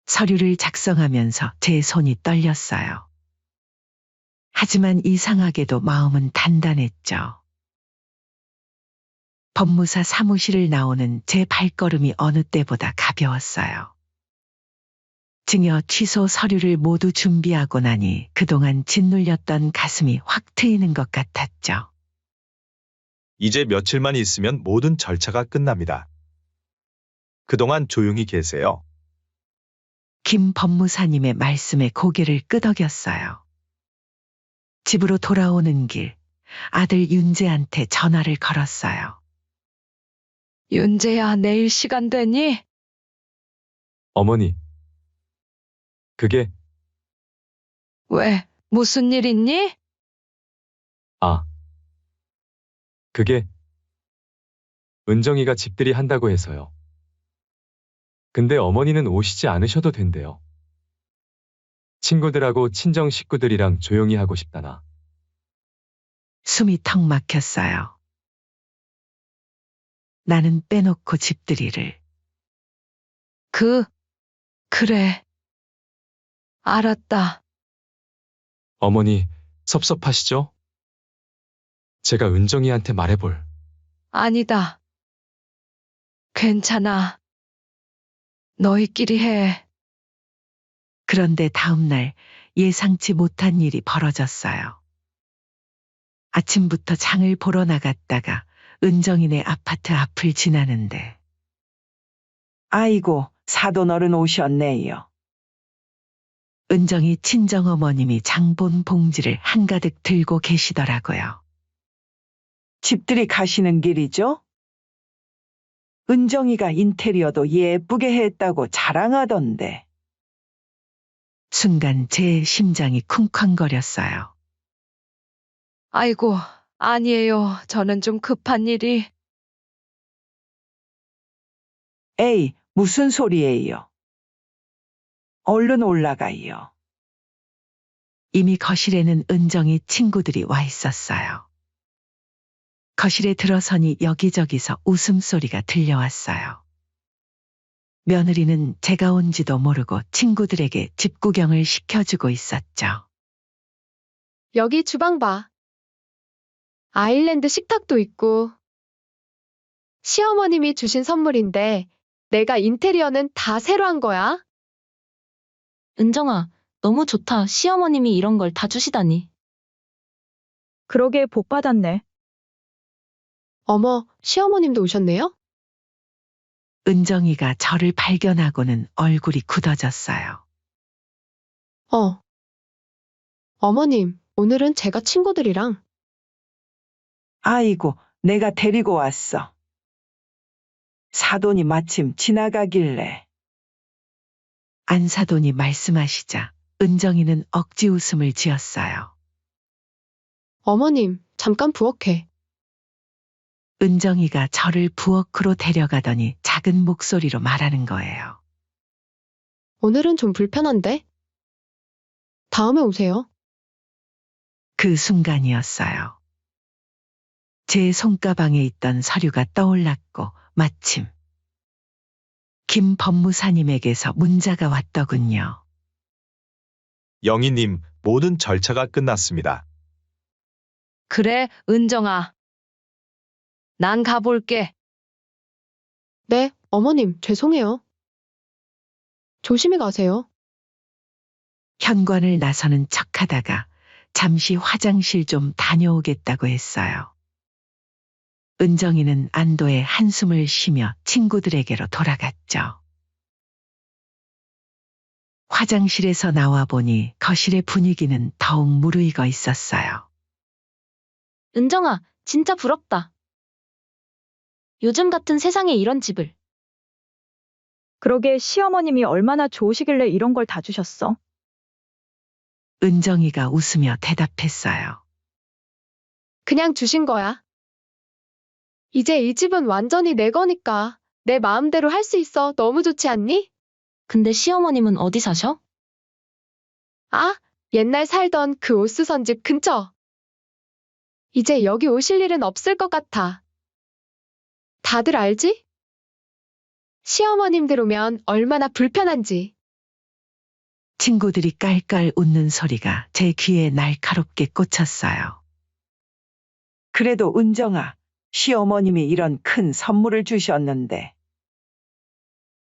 서류를 작성하면서 제 손이 떨렸어요. 하지만 이상하게도 마음은 단단했죠. 법무사 사무실을 나오는 제 발걸음이 어느 때보다 가벼웠어요. 증여 취소 서류를 모두 준비하고 나니 그동안 짓눌렸던 가슴이 확 트이는 것 같았죠. 이제 며칠만 있으면 모든 절차가 끝납니다. 그동안 조용히 계세요. 김 법무사님의 말씀에 고개를 끄덕였어요. 집으로 돌아오는 길, 아들 윤재한테 전화를 걸었어요. 윤재야, 내일 시간 되니? 어머니. 그게, 왜, 무슨 일 있니? 그게, 은정이가 집들이 한다고 해서요. 근데 어머니는 오시지 않으셔도 된대요. 친구들하고 친정 식구들이랑 조용히 하고 싶다나. 숨이 턱 막혔어요. 나는 빼놓고 집들이를. 그래. 알았다. 어머니, 섭섭하시죠? 제가 은정이한테 말해볼. 아니다. 괜찮아. 너희끼리 해. 그런데 다음 날 예상치 못한 일이 벌어졌어요. 아침부터 장을 보러 나갔다가 은정이네 아파트 앞을 지나는데 아이고, 사돈 어른 오셨네요. 은정이 친정어머님이 장본 봉지를 한가득 들고 계시더라고요. 집들이 가시는 길이죠? 은정이가 인테리어도 예쁘게 했다고 자랑하던데. 순간 제 심장이 쿵쾅거렸어요. 아이고, 아니에요. 저는 좀 급한 일이. 에이, 무슨 소리예요? 얼른 올라가요. 이미 거실에는 은정이 친구들이 와 있었어요. 거실에 들어서니 여기저기서 웃음소리가 들려왔어요. 며느리는 제가 온지도 모르고 친구들에게 집 구경을 시켜주고 있었죠. 여기 주방 봐. 아일랜드 식탁도 있고. 시어머님이 주신 선물인데 내가 인테리어는 다 새로 한 거야. 은정아, 너무 좋다. 시어머님이 이런 걸 다 주시다니. 그러게 복 받았네. 어머, 시어머님도 오셨네요? 은정이가 저를 발견하고는 얼굴이 굳어졌어요. 어머님, 오늘은 제가 친구들이랑. 아이고, 내가 데리고 왔어. 사돈이 마침 지나가길래. 안사돈이 말씀하시자 은정이는 억지 웃음을 지었어요. 어머님, 잠깐 부엌에. 은정이가 저를 부엌으로 데려가더니 작은 목소리로 말하는 거예요. 오늘은 좀 불편한데? 다음에 오세요. 그 순간이었어요. 제 손가방에 있던 서류가 떠올랐고 마침 김 법무사님에게서 문자가 왔더군요. 영희님, 모든 절차가 끝났습니다. 그래, 은정아. 난 가볼게. 네, 어머님, 죄송해요. 조심히 가세요. 현관을 나서는 척하다가 잠시 화장실 좀 다녀오겠다고 했어요. 은정이는 안도의 한숨을 쉬며 친구들에게로 돌아갔죠. 화장실에서 나와 보니 거실의 분위기는 더욱 무르익어 있었어요. 은정아, 진짜 부럽다. 요즘 같은 세상에 이런 집을. 그러게 시어머님이 얼마나 좋으시길래 이런 걸 다 주셨어? 은정이가 웃으며 대답했어요. 그냥 주신 거야. 이제 이 집은 완전히 내 거니까 내 마음대로 할 수 있어. 너무 좋지 않니? 근데 시어머님은 어디 사셔? 아, 옛날 살던 그 옷 쓰던 집 근처. 이제 여기 오실 일은 없을 것 같아. 다들 알지? 시어머님들 오면 얼마나 불편한지. 친구들이 깔깔 웃는 소리가 제 귀에 날카롭게 꽂혔어요. 그래도 은정아, 시어머님이 이런 큰 선물을 주셨는데.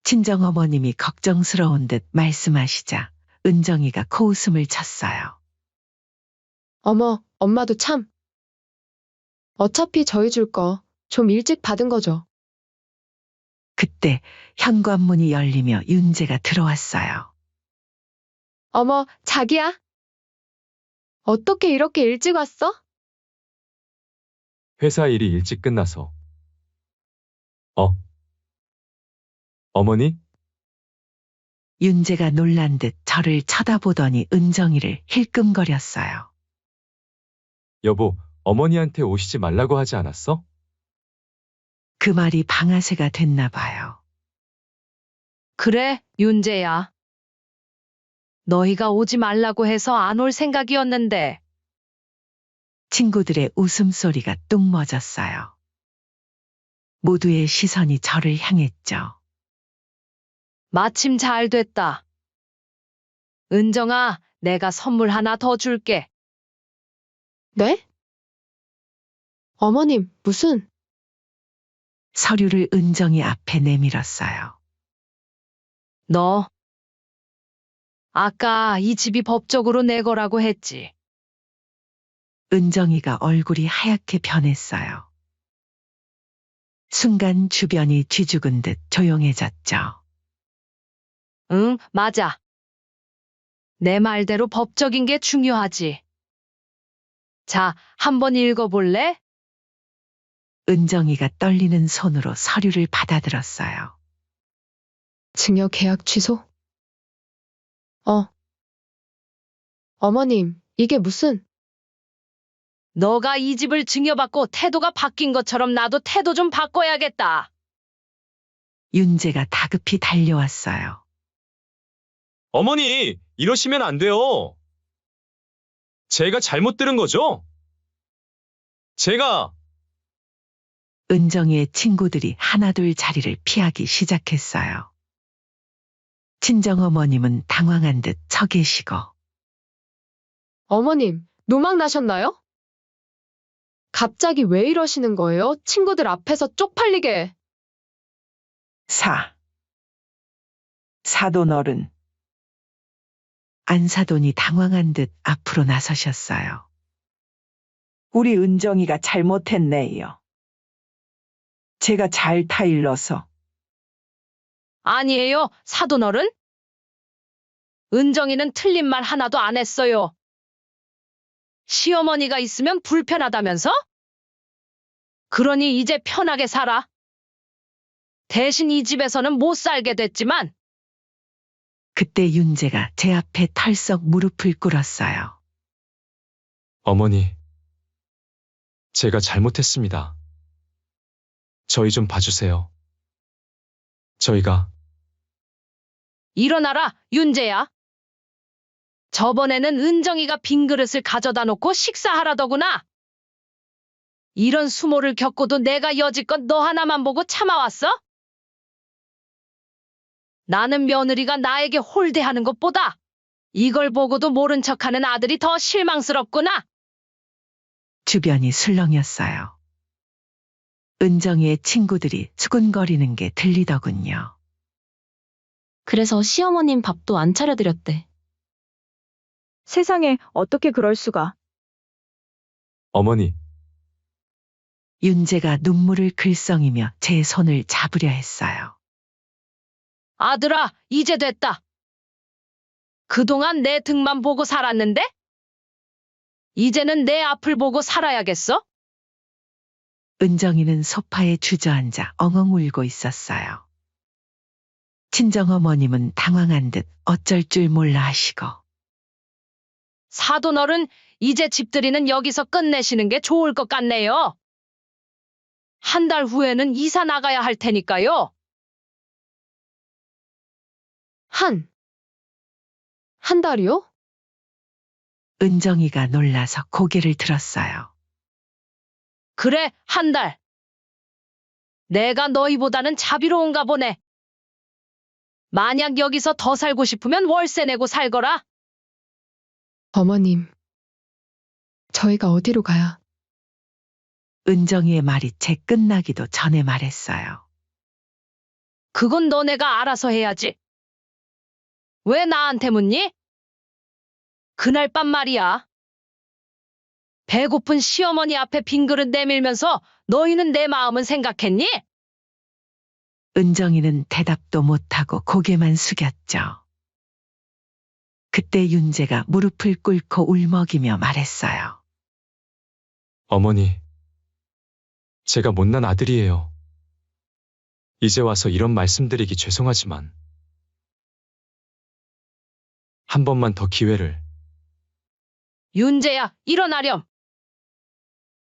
친정어머님이 걱정스러운 듯 말씀하시자 은정이가 코웃음을 쳤어요. 어머, 엄마도 참. 어차피 저희 줄 거 좀 일찍 받은 거죠. 그때 현관문이 열리며 윤재가 들어왔어요. 어머, 자기야? 어떻게 이렇게 일찍 왔어? 회사 일이 일찍 끝나서. 어머니? 윤재가 놀란 듯 저를 쳐다보더니 은정이를 힐끔거렸어요. 여보, 어머니한테 오시지 말라고 하지 않았어? 그 말이 방아쇠가 됐나 봐요. 그래, 윤재야. 너희가 오지 말라고 해서 안 올 생각이었는데. 친구들의 웃음소리가 뚝 멎었어요. 모두의 시선이 저를 향했죠. 마침 잘 됐다. 은정아, 내가 선물 하나 더 줄게. 네? 어머님, 무슨? 서류를 은정이 앞에 내밀었어요. 너. 아까 이 집이 법적으로 내 거라고 했지. 은정이가 얼굴이 하얗게 변했어요. 순간 주변이 쥐죽은 듯 조용해졌죠. 응, 맞아. 내 말대로 법적인 게 중요하지. 자, 한번 읽어볼래? 은정이가 떨리는 손으로 서류를 받아들었어요. 증여 계약 취소? 어머님, 이게 무슨? 너가 이 집을 증여받고 태도가 바뀐 것처럼 나도 태도 좀 바꿔야겠다. 윤재가 다급히 달려왔어요. 어머니, 이러시면 안 돼요. 제가 잘못 들은 거죠? 제가 은정이의 친구들이 하나둘 자리를 피하기 시작했어요. 친정어머님은 당황한 듯 서 계시고 어머님, 노망 나셨나요? 갑자기 왜 이러시는 거예요? 친구들 앞에서 쪽팔리게. 사돈 어른. 안사돈이 당황한 듯 앞으로 나서셨어요. 우리 은정이가 잘못했네요. 제가 잘 타일러서. 아니에요, 사돈어른? 은정이는 틀린 말 하나도 안 했어요. 시어머니가 있으면 불편하다면서? 그러니 이제 편하게 살아. 대신 이 집에서는 못 살게 됐지만 그때 윤재가 제 앞에 털썩 무릎을 꿇었어요. 어머니, 제가 잘못했습니다. 저희 좀 봐주세요. 저희가 일어나라, 윤재야. 저번에는 은정이가 빈 그릇을 가져다 놓고 식사하라더구나. 이런 수모를 겪고도 내가 여지껏 너 하나만 보고 참아왔어? 나는 며느리가 나에게 홀대하는 것보다 이걸 보고도 모른 척하는 아들이 더 실망스럽구나. 주변이 술렁였어요. 은정이의 친구들이 수군거리는 게 들리더군요. 그래서 시어머님 밥도 안 차려드렸대. 세상에 어떻게 그럴 수가. 어머니, 윤재가 눈물을 글썽이며 제 손을 잡으려 했어요. 아들아, 이제 됐다. 그동안 내 등만 보고 살았는데? 이제는 내 앞을 보고 살아야겠어? 은정이는 소파에 주저앉아 엉엉 울고 있었어요. 친정어머님은 당황한 듯 어쩔 줄 몰라 하시고 사돈어른, 이제 집들이는 여기서 끝내시는 게 좋을 것 같네요. 한 달 후에는 이사 나가야 할 테니까요. 한 달이요? 은정이가 놀라서 고개를 들었어요. 그래, 한 달. 내가 너희보다는 자비로운가 보네. 만약 여기서 더 살고 싶으면 월세 내고 살거라. 어머님, 저희가 어디로 가야? 은정이의 말이 채 끝나기도 전에 말했어요. 그건 너네가 알아서 해야지. 왜 나한테 묻니? 그날 밤 말이야. 배고픈 시어머니 앞에 빈 그릇 내밀면서 너희는 내 마음은 생각했니? 은정이는 대답도 못하고 고개만 숙였죠. 그때 윤재가 무릎을 꿇고 울먹이며 말했어요. 어머니, 제가 못난 아들이에요. 이제 와서 이런 말씀드리기 죄송하지만 한 번만 더 기회를. 윤재야, 일어나렴.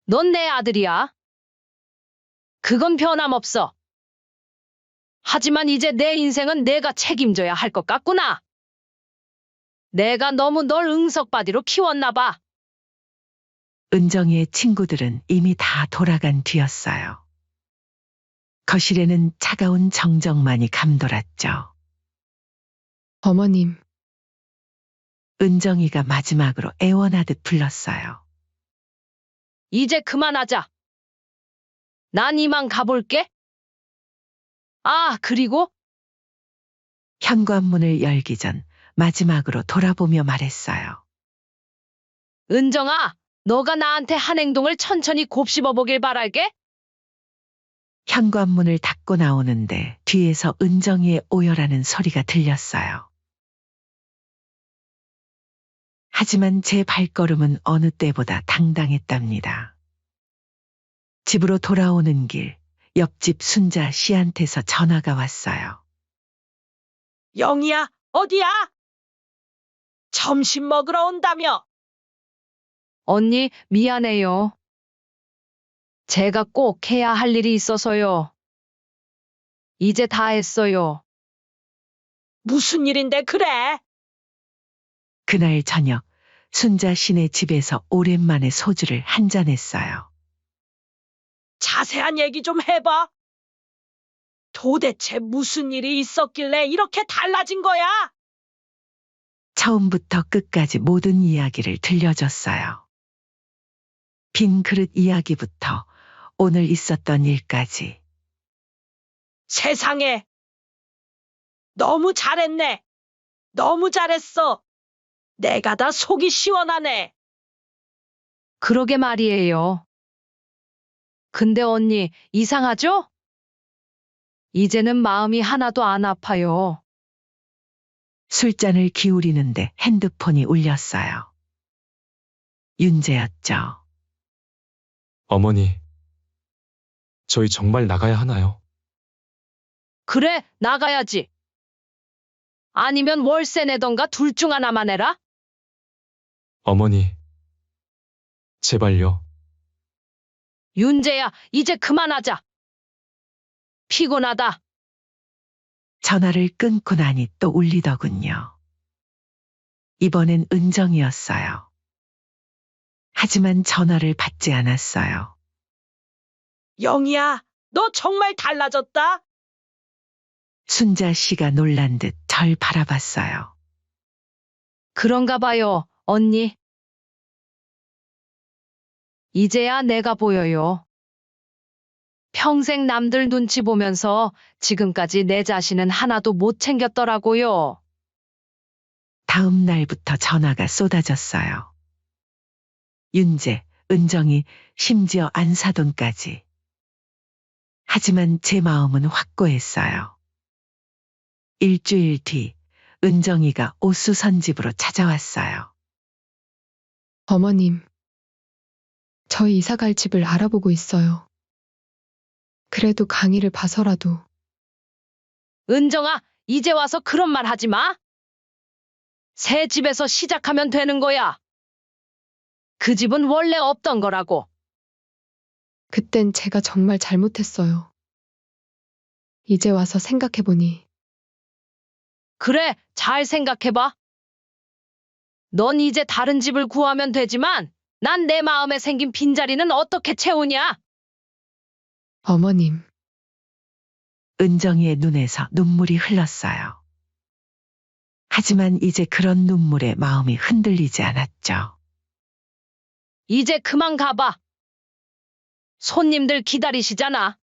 넌 내 아들이야. 그건 변함없어. 하지만 이제 내 인생은 내가 책임져야 할 것 같구나. 내가 너무 널 응석바디로 키웠나 봐. 은정이의 친구들은 이미 다 돌아간 뒤였어요. 거실에는 차가운 정적만이 감돌았죠. 어머님, 은정이가 마지막으로 애원하듯 불렀어요. 이제 그만하자. 난 이만 가볼게. 아, 그리고 현관문을 열기 전 마지막으로 돌아보며 말했어요. 은정아, 너가 나한테 한 행동을 천천히 곱씹어 보길 바랄게. 현관문을 닫고 나오는데 뒤에서 은정이의 오열하는 소리가 들렸어요. 하지만 제 발걸음은 어느 때보다 당당했답니다. 집으로 돌아오는 길, 옆집 순자 씨한테서 전화가 왔어요. 영희야, 어디야? 점심 먹으러 온다며. 언니, 미안해요. 제가 꼭 해야 할 일이 있어서요. 이제 다 했어요. 무슨 일인데 그래? 그날 저녁 순자 씨네 집에서 오랜만에 소주를 한잔했어요. 자세한 얘기 좀 해봐. 도대체 무슨 일이 있었길래 이렇게 달라진 거야? 처음부터 끝까지 모든 이야기를 들려줬어요. 빈 그릇 이야기부터 오늘 있었던 일까지. 세상에. 너무 잘했네. 너무 잘했어. 내가 다 속이 시원하네. 그러게 말이에요. 근데 언니, 이상하죠? 이제는 마음이 하나도 안 아파요. 술잔을 기울이는데 핸드폰이 울렸어요. 윤재였죠. 어머니, 저희 정말 나가야 하나요? 그래, 나가야지. 아니면 월세 내던가 둘 중 하나만 해라. 어머니, 제발요. 윤재야, 이제 그만하자. 피곤하다. 전화를 끊고 나니 또 울리더군요. 이번엔 은정이었어요. 하지만 전화를 받지 않았어요. 영희야, 너 정말 달라졌다. 순자 씨가 놀란 듯 절 바라봤어요. 그런가 봐요, 언니. 이제야 내가 보여요. 평생 남들 눈치 보면서 지금까지 내 자신은 하나도 못 챙겼더라고요. 다음 날부터 전화가 쏟아졌어요. 윤재, 은정이, 심지어 안사돈까지. 하지만 제 마음은 확고했어요. 일주일 뒤 은정이가 옥수선 집으로 찾아왔어요. 어머님, 저희 이사 갈 집을 알아보고 있어요. 그래도 강의를 봐서라도. 은정아, 이제 와서 그런 말 하지 마. 새 집에서 시작하면 되는 거야. 그 집은 원래 없던 거라고. 그땐 제가 정말 잘못했어요. 이제 와서 생각해보니 그래, 잘 생각해봐. 넌 이제 다른 집을 구하면 되지만 난 내 마음에 생긴 빈자리는 어떻게 채우냐? 어머님, 은정이의 눈에서 눈물이 흘렀어요. 하지만 이제 그런 눈물에 마음이 흔들리지 않았죠. 이제 그만 가봐. 손님들 기다리시잖아.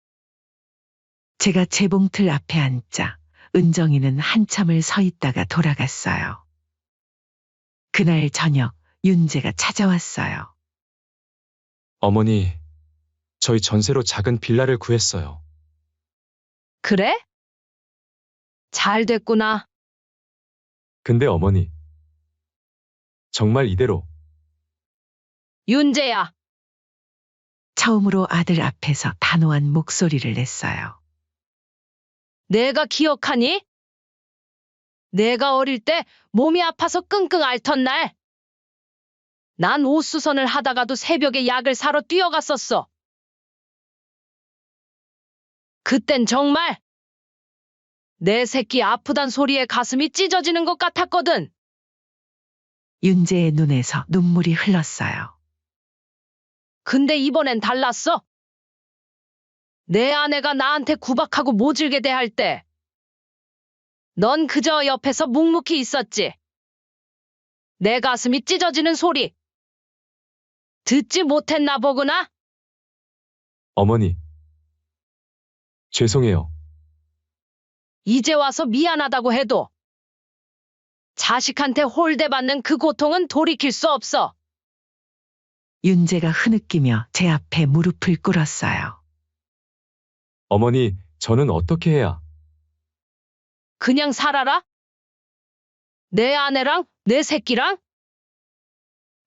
제가 재봉틀 앞에 앉자 은정이는 한참을 서 있다가 돌아갔어요. 그날 저녁 윤재가 찾아왔어요. 어머니, 저희 전세로 작은 빌라를 구했어요. 그래? 잘 됐구나. 근데 어머니, 정말 이대로 윤재야, 처음으로 아들 앞에서 단호한 목소리를 냈어요. 내가 기억하니? 내가 어릴 때 몸이 아파서 끙끙 앓던 날. 난 옷수선을 하다가도 새벽에 약을 사러 뛰어갔었어. 그땐 정말 내 새끼 아프단 소리에 가슴이 찢어지는 것 같았거든. 윤재의 눈에서 눈물이 흘렀어요. 근데 이번엔 달랐어. 내 아내가 나한테 구박하고 모질게 대할 때 넌 그저 옆에서 묵묵히 있었지. 내 가슴이 찢어지는 소리 듣지 못했나 보구나. 어머니, 죄송해요. 이제 와서 미안하다고 해도 자식한테 홀대받는 그 고통은 돌이킬 수 없어. 윤재가 흐느끼며 제 앞에 무릎을 꿇었어요. 어머니, 저는 어떻게 해야? 그냥 살아라. 내 아내랑 내 새끼랑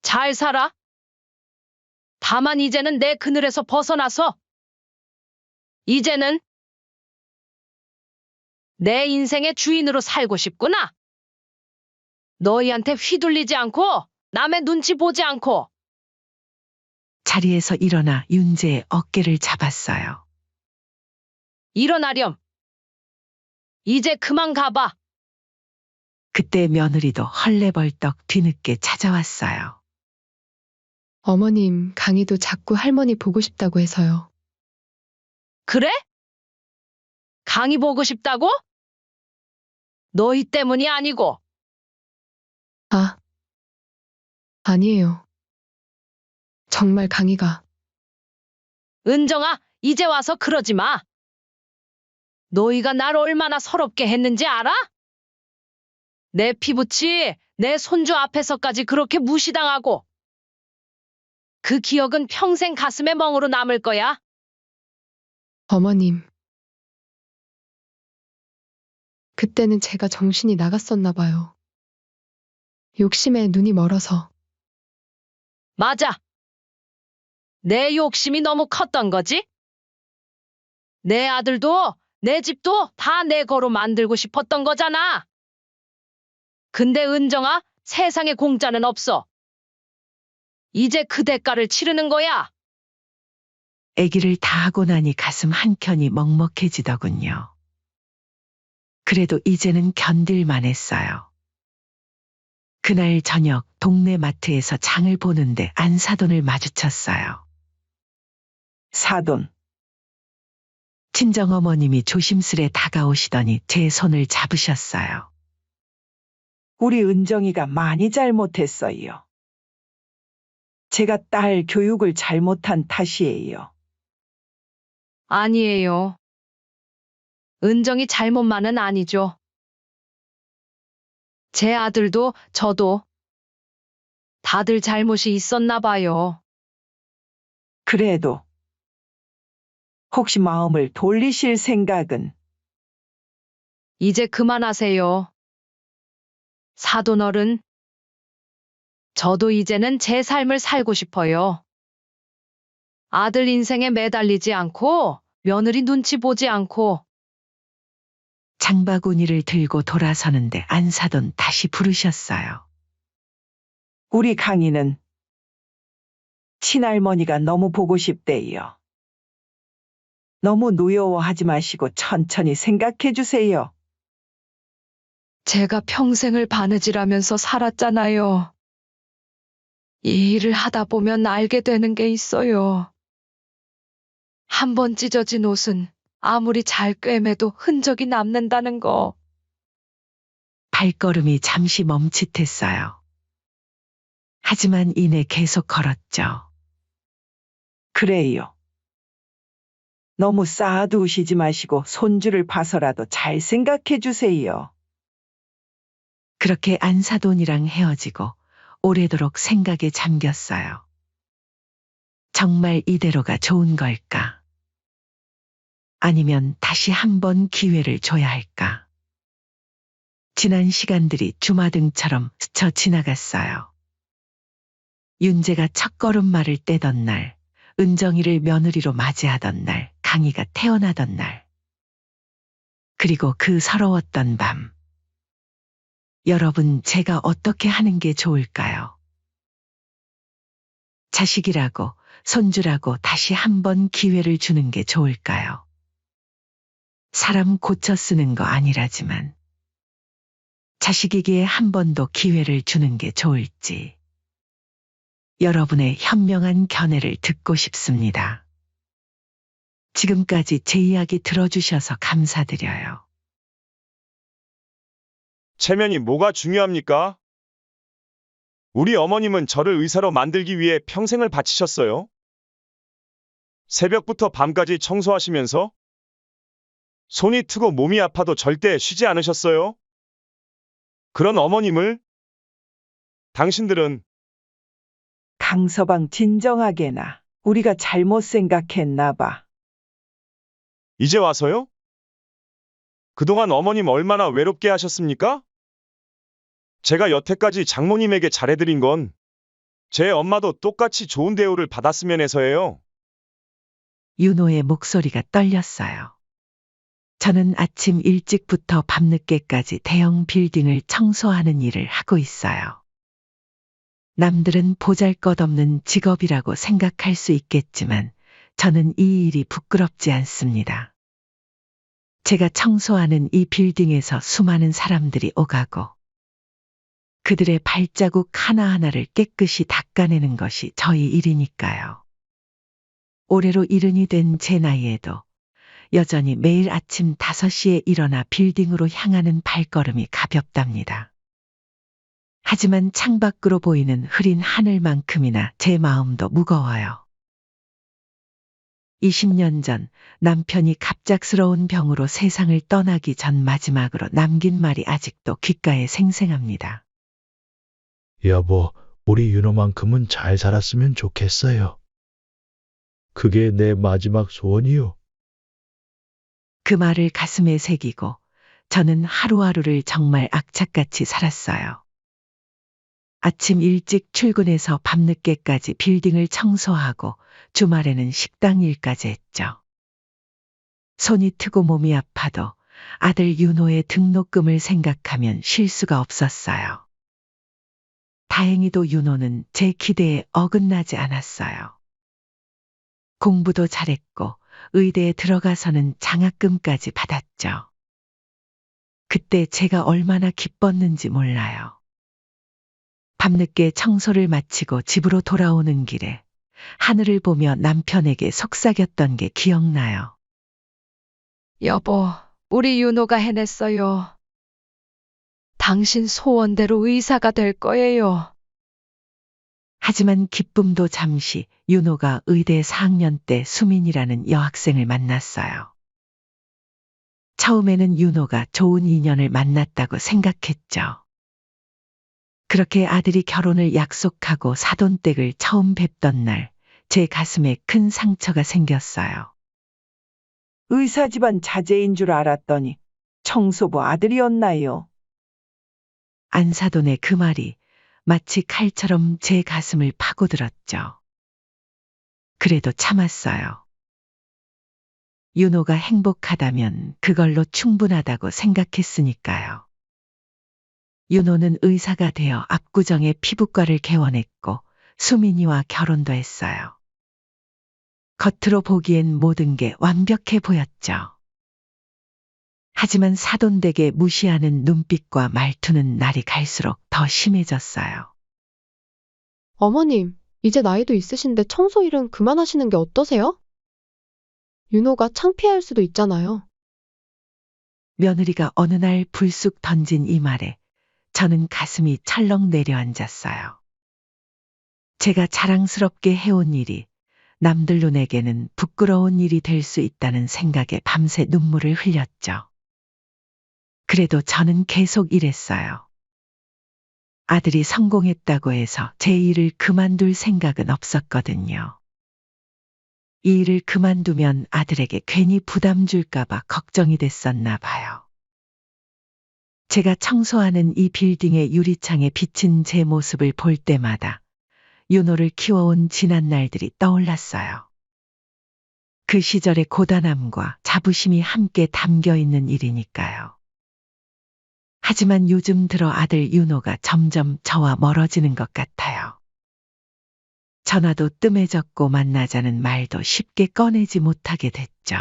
잘 살아. 다만 이제는 내 그늘에서 벗어나서 이제는 내 인생의 주인으로 살고 싶구나. 너희한테 휘둘리지 않고 남의 눈치 보지 않고. 자리에서 일어나 윤재의 어깨를 잡았어요. 일어나렴. 이제 그만 가봐. 그때 며느리도 헐레벌떡 뒤늦게 찾아왔어요. 어머님, 강희도 자꾸 할머니 보고 싶다고 해서요. 그래? 강희 보고 싶다고? 너희 때문이 아니고. 아니에요. 정말 강희가. 은정아, 이제 와서 그러지 마. 너희가 날 얼마나 서럽게 했는지 알아? 내 피부치, 내 손주 앞에서까지 그렇게 무시당하고. 그 기억은 평생 가슴에 멍으로 남을 거야. 어머님. 그때는 제가 정신이 나갔었나 봐요. 욕심에 눈이 멀어서. 맞아. 내 욕심이 너무 컸던 거지? 내 아들도, 내 집도 다 내 거로 만들고 싶었던 거잖아. 근데 은정아, 세상에 공짜는 없어. 이제 그 대가를 치르는 거야. 아기를 다 하고 나니 가슴 한켠이 먹먹해지더군요. 그래도 이제는 견딜만 했어요. 그날 저녁 동네 마트에서 장을 보는데 안사돈을 마주쳤어요. 사돈, 친정어머님이 조심스레 다가오시더니 제 손을 잡으셨어요. 우리 은정이가 많이 잘못했어요. 제가 딸 교육을 잘못한 탓이에요. 아니에요. 은정이 잘못만은 아니죠. 제 아들도 저도 다들 잘못이 있었나 봐요. 그래도 혹시 마음을 돌리실 생각은? 이제 그만하세요. 사돈 어른. 저도 이제는 제 삶을 살고 싶어요. 아들 인생에 매달리지 않고 며느리 눈치 보지 않고. 장바구니를 들고 돌아서는데 안사돈 다시 부르셨어요. 우리 강희는 친할머니가 너무 보고 싶대요. 너무 노여워하지 마시고 천천히 생각해 주세요. 제가 평생을 바느질하면서 살았잖아요. 이 일을 하다 보면 알게 되는 게 있어요. 한 번 찢어진 옷은 아무리 잘 꿰매도 흔적이 남는다는 거. 발걸음이 잠시 멈칫했어요. 하지만 이내 계속 걸었죠. 그래요. 너무 쌓아두시지 마시고 손주를 봐서라도 잘 생각해 주세요. 그렇게 안사돈이랑 헤어지고 오래도록 생각에 잠겼어요. 정말 이대로가 좋은 걸까? 아니면 다시 한번 기회를 줘야 할까? 지난 시간들이 주마등처럼 스쳐 지나갔어요. 윤재가 첫걸음말을 떼던 날, 은정이를 며느리로 맞이하던 날, 강희가 태어나던 날. 그리고 그 서러웠던 밤. 여러분, 제가 어떻게 하는 게 좋을까요? 자식이라고, 손주라고 다시 한번 기회를 주는 게 좋을까요? 사람 고쳐 쓰는 거 아니라지만 자식이기에 한 번 더 기회를 주는 게 좋을지 여러분의 현명한 견해를 듣고 싶습니다. 지금까지 제 이야기 들어주셔서 감사드려요. 체면이 뭐가 중요합니까? 우리 어머님은 저를 의사로 만들기 위해 평생을 바치셨어요. 새벽부터 밤까지 청소하시면서 손이 트고 몸이 아파도 절대 쉬지 않으셨어요. 그런 어머님을 당신들은 강서방 진정하게나 우리가 잘못 생각했나 봐. 이제 와서요? 그동안 어머님 얼마나 외롭게 하셨습니까? 제가 여태까지 장모님에게 잘해드린 건 제 엄마도 똑같이 좋은 대우를 받았으면 해서예요. 윤호의 목소리가 떨렸어요. 저는 아침 일찍부터 밤늦게까지 대형 빌딩을 청소하는 일을 하고 있어요. 남들은 보잘것없는 직업이라고 생각할 수 있겠지만 저는 이 일이 부끄럽지 않습니다. 제가 청소하는 이 빌딩에서 수많은 사람들이 오가고 그들의 발자국 하나하나를 깨끗이 닦아내는 것이 저희 일이니까요. 올해로 70이 된 제 나이에도 여전히 매일 아침 5시에 일어나 빌딩으로 향하는 발걸음이 가볍답니다. 하지만 창밖으로 보이는 흐린 하늘만큼이나 제 마음도 무거워요. 20년 전 남편이 갑작스러운 병으로 세상을 떠나기 전 마지막으로 남긴 말이 아직도 귓가에 생생합니다. 여보, 우리 윤호만큼은 잘 살았으면 좋겠어요. 그게 내 마지막 소원이요. 그 말을 가슴에 새기고 저는 하루하루를 정말 악착같이 살았어요. 아침 일찍 출근해서 밤늦게까지 빌딩을 청소하고 주말에는 식당 일까지 했죠. 손이 트고 몸이 아파도 아들 윤호의 등록금을 생각하면 쉴 수가 없었어요. 다행히도 윤호는 제 기대에 어긋나지 않았어요. 공부도 잘했고 의대에 들어가서는 장학금까지 받았죠. 그때 제가 얼마나 기뻤는지 몰라요. 밤늦게 청소를 마치고 집으로 돌아오는 길에 하늘을 보며 남편에게 속삭였던 게 기억나요. 여보, 우리 윤호가 해냈어요. 당신 소원대로 의사가 될 거예요. 하지만 기쁨도 잠시 윤호가 의대 4학년 때 수민이라는 여학생을 만났어요. 처음에는 윤호가 좋은 인연을 만났다고 생각했죠. 그렇게 아들이 결혼을 약속하고 사돈댁을 처음 뵙던 날, 제 가슴에 큰 상처가 생겼어요. 의사 집안 자제인 줄 알았더니 청소부 아들이었나요? 안사돈의 그 말이 마치 칼처럼 제 가슴을 파고들었죠. 그래도 참았어요. 윤호가 행복하다면 그걸로 충분하다고 생각했으니까요. 윤호는 의사가 되어 압구정의 피부과를 개원했고 수민이와 결혼도 했어요. 겉으로 보기엔 모든 게 완벽해 보였죠. 하지만 사돈댁에 무시하는 눈빛과 말투는 날이 갈수록 더 심해졌어요. 어머님, 이제 나이도 있으신데 청소 일은 그만하시는 게 어떠세요? 윤호가 창피할 수도 있잖아요. 며느리가 어느 날 불쑥 던진 이 말에 저는 가슴이 철렁 내려앉았어요. 제가 자랑스럽게 해온 일이 남들 눈에게는 부끄러운 일이 될 수 있다는 생각에 밤새 눈물을 흘렸죠. 그래도 저는 계속 일했어요. 아들이 성공했다고 해서 제 일을 그만둘 생각은 없었거든요. 이 일을 그만두면 아들에게 괜히 부담 줄까봐 걱정이 됐었나 봐요. 제가 청소하는 이 빌딩의 유리창에 비친 제 모습을 볼 때마다 윤호를 키워온 지난 날들이 떠올랐어요. 그 시절의 고단함과 자부심이 함께 담겨 있는 일이니까요. 하지만 요즘 들어 아들 윤호가 점점 저와 멀어지는 것 같아요. 전화도 뜸해졌고 만나자는 말도 쉽게 꺼내지 못하게 됐죠.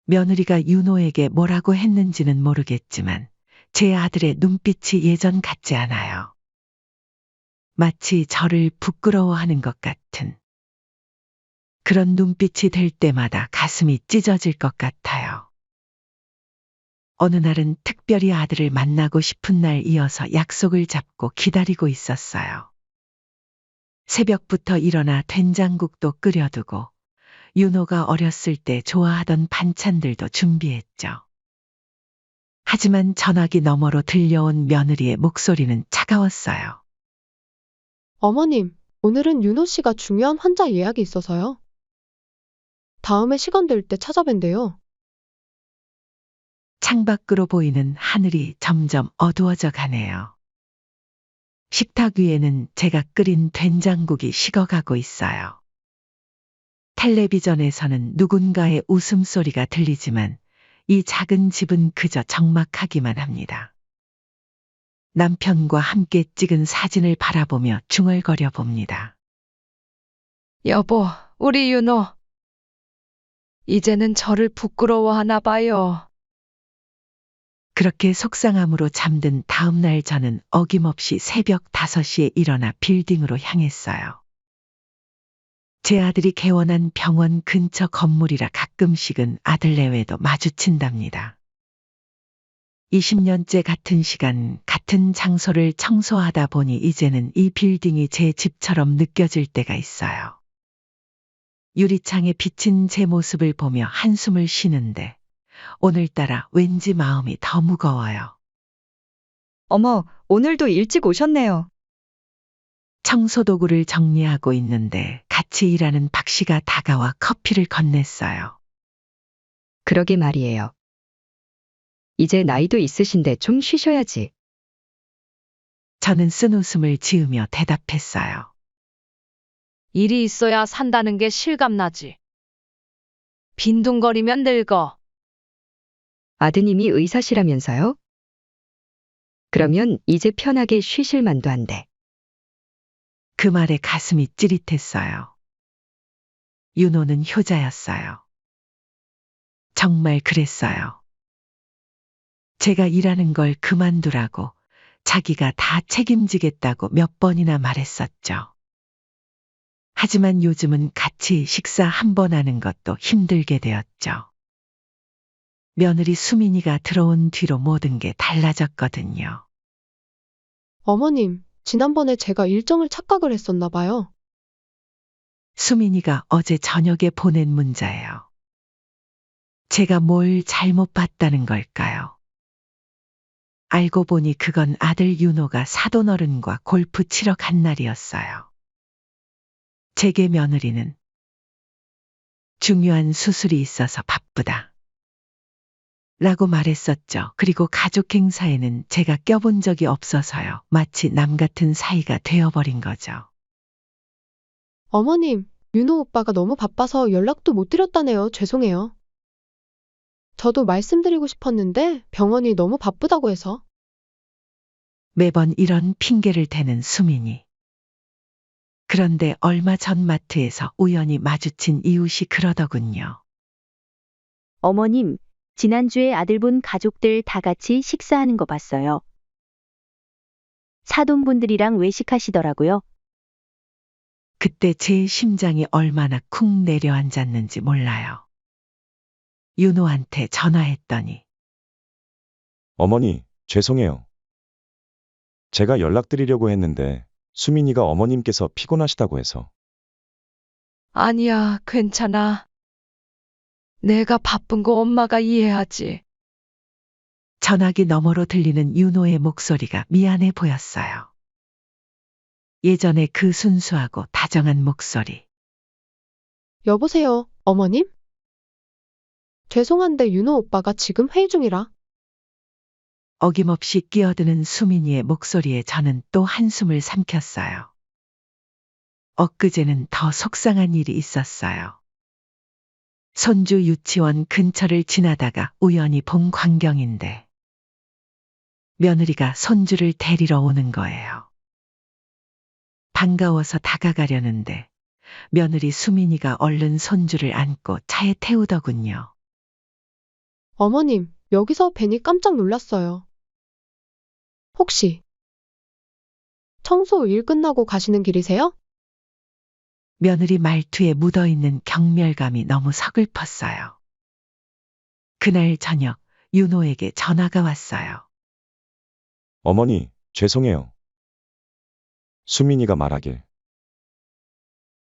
며느리가 윤호에게 뭐라고 했는지는 모르겠지만 제 아들의 눈빛이 예전 같지 않아요. 마치 저를 부끄러워하는 것 같은 그런 눈빛이 될 때마다 가슴이 찢어질 것 같아요. 어느 날은 특별히 아들을 만나고 싶은 날 이어서 약속을 잡고 기다리고 있었어요. 새벽부터 일어나 된장국도 끓여두고 윤호가 어렸을 때 좋아하던 반찬들도 준비했죠. 하지만 전화기 너머로 들려온 며느리의 목소리는 차가웠어요. 어머님, 오늘은 윤호 씨가 중요한 환자 예약이 있어서요. 다음에 시간 될 때 찾아뵌대요. 창밖으로 보이는 하늘이 점점 어두워져 가네요. 식탁 위에는 제가 끓인 된장국이 식어가고 있어요. 텔레비전에서는 누군가의 웃음소리가 들리지만 이 작은 집은 그저 적막하기만 합니다. 남편과 함께 찍은 사진을 바라보며 중얼거려 봅니다. 여보, 우리 윤호. 이제는 저를 부끄러워하나 봐요. 그렇게 속상함으로 잠든 다음 날 저는 어김없이 새벽 5시에 일어나 빌딩으로 향했어요. 제 아들이 개원한 병원 근처 건물이라 가끔씩은 아들 내외도 마주친답니다. 20년째 같은 시간, 같은 장소를 청소하다 보니 이제는 이 빌딩이 제 집처럼 느껴질 때가 있어요. 유리창에 비친 제 모습을 보며 한숨을 쉬는데 오늘따라 왠지 마음이 더 무거워요. 어머, 오늘도 일찍 오셨네요. 청소 도구를 정리하고 있는데 같이 일하는 박 씨가 다가와 커피를 건넸어요. 그러게 말이에요. 이제 나이도 있으신데 좀 쉬셔야지. 저는 쓴웃음을 지으며 대답했어요. 일이 있어야 산다는 게 실감나지. 빈둥거리면 늙어. 아드님이 의사시라면서요? 그러면 이제 편하게 쉬실 만도 한데. 그 말에 가슴이 찌릿했어요. 윤호는 효자였어요. 정말 그랬어요. 제가 일하는 걸 그만두라고 자기가 다 책임지겠다고 몇 번이나 말했었죠. 하지만 요즘은 같이 식사 한 번 하는 것도 힘들게 되었죠. 며느리 수민이가 들어온 뒤로 모든 게 달라졌거든요. 어머님, 지난번에 제가 일정을 착각을 했었나 봐요. 수민이가 어제 저녁에 보낸 문자예요. 제가 뭘 잘못 봤다는 걸까요? 알고 보니 그건 아들 윤호가 사돈어른과 골프 치러 간 날이었어요. 제게 며느리는 중요한 수술이 있어서 바쁘다. 라고 말했었죠. 그리고 가족 행사에는 제가 껴본 적이 없어서요. 마치 남 같은 사이가 되어버린 거죠. 어머님, 윤호 오빠가 너무 바빠서 연락도 못 드렸다네요. 죄송해요. 저도 말씀드리고 싶었는데 병원이 너무 바쁘다고 해서. 매번 이런 핑계를 대는 수민이. 그런데 얼마 전 마트에서 우연히 마주친 이웃이 그러더군요. 어머님, 지난주에 아들분 가족들 다 같이 식사하는 거 봤어요. 사돈분들이랑 외식하시더라고요. 그때 제 심장이 얼마나 쿵 내려앉았는지 몰라요. 윤호한테 전화했더니 어머니, 죄송해요. 제가 연락드리려고 했는데 수민이가 어머님께서 피곤하시다고 해서. 아니야, 괜찮아. 내가 바쁜 거 엄마가 이해하지. 전화기 너머로 들리는 윤호의 목소리가 미안해 보였어요. 예전에 그 순수하고 다정한 목소리. 여보세요, 어머님? 죄송한데 윤호 오빠가 지금 회의 중이라. 어김없이 끼어드는 수민이의 목소리에 저는 또 한숨을 삼켰어요. 엊그제는 더 속상한 일이 있었어요. 손주 유치원 근처를 지나다가 우연히 본 광경인데 며느리가 손주를 데리러 오는 거예요. 반가워서 다가가려는데 며느리 수민이가 얼른 손주를 안고 차에 태우더군요. 어머님, 여기서 뵈니 깜짝 놀랐어요. 혹시 청소 일 끝나고 가시는 길이세요? 며느리 말투에 묻어있는 경멸감이 너무 서글펐어요. 그날 저녁 윤호에게 전화가 왔어요. 어머니, 죄송해요. 수민이가 말하길.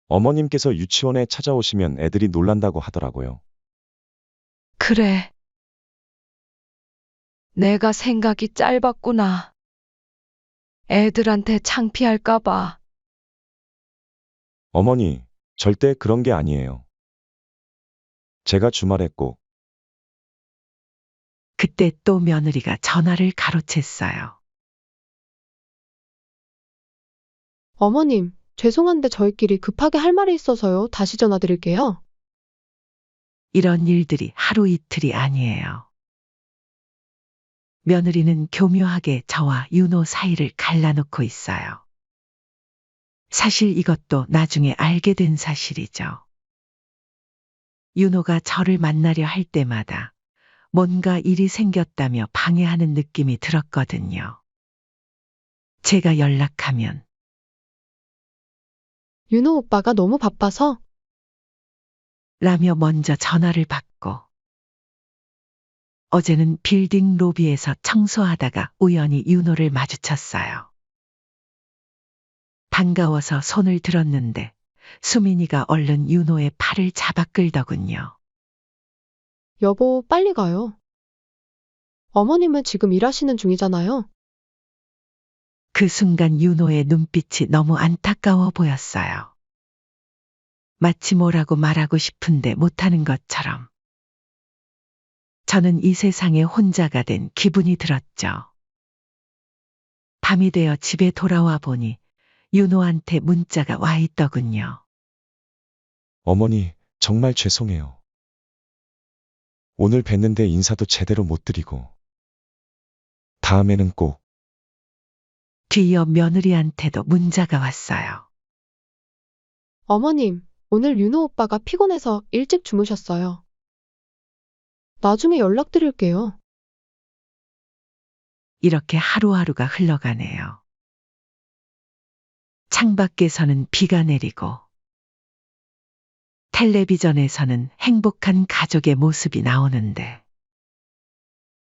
어머님께서 유치원에 찾아오시면 애들이 놀란다고 하더라고요. 그래. 내가 생각이 짧았구나. 애들한테 창피할까봐. 어머니, 절대 그런 게 아니에요. 제가 주말에 꼭. 그때 또 며느리가 전화를 가로챘어요. 어머님, 죄송한데 저희끼리 급하게 할 말이 있어서요. 다시 전화드릴게요. 이런 일들이 하루 이틀이 아니에요. 며느리는 교묘하게 저와 윤호 사이를 갈라놓고 있어요. 사실 이것도 나중에 알게 된 사실이죠. 윤호가 저를 만나려 할 때마다 뭔가 일이 생겼다며 방해하는 느낌이 들었거든요. 제가 연락하면 윤호 오빠가 너무 바빠서 라며 먼저 전화를 받고 어제는 빌딩 로비에서 청소하다가 우연히 윤호를 마주쳤어요. 반가워서 손을 들었는데 수민이가 얼른 윤호의 팔을 잡아 끌더군요. 여보, 빨리 가요. 어머님은 지금 일하시는 중이잖아요. 그 순간 윤호의 눈빛이 너무 안타까워 보였어요. 마치 뭐라고 말하고 싶은데 못하는 것처럼. 저는 이 세상에 혼자가 된 기분이 들었죠. 밤이 되어 집에 돌아와 보니 윤호한테 문자가 와 있더군요. 어머니, 정말 죄송해요. 오늘 뵀는데 인사도 제대로 못 드리고. 다음에는 꼭. 뒤이어 며느리한테도 문자가 왔어요. 어머님, 오늘 윤호 오빠가 피곤해서 일찍 주무셨어요. 나중에 연락드릴게요. 이렇게 하루하루가 흘러가네요. 창밖에서는 비가 내리고 텔레비전에서는 행복한 가족의 모습이 나오는데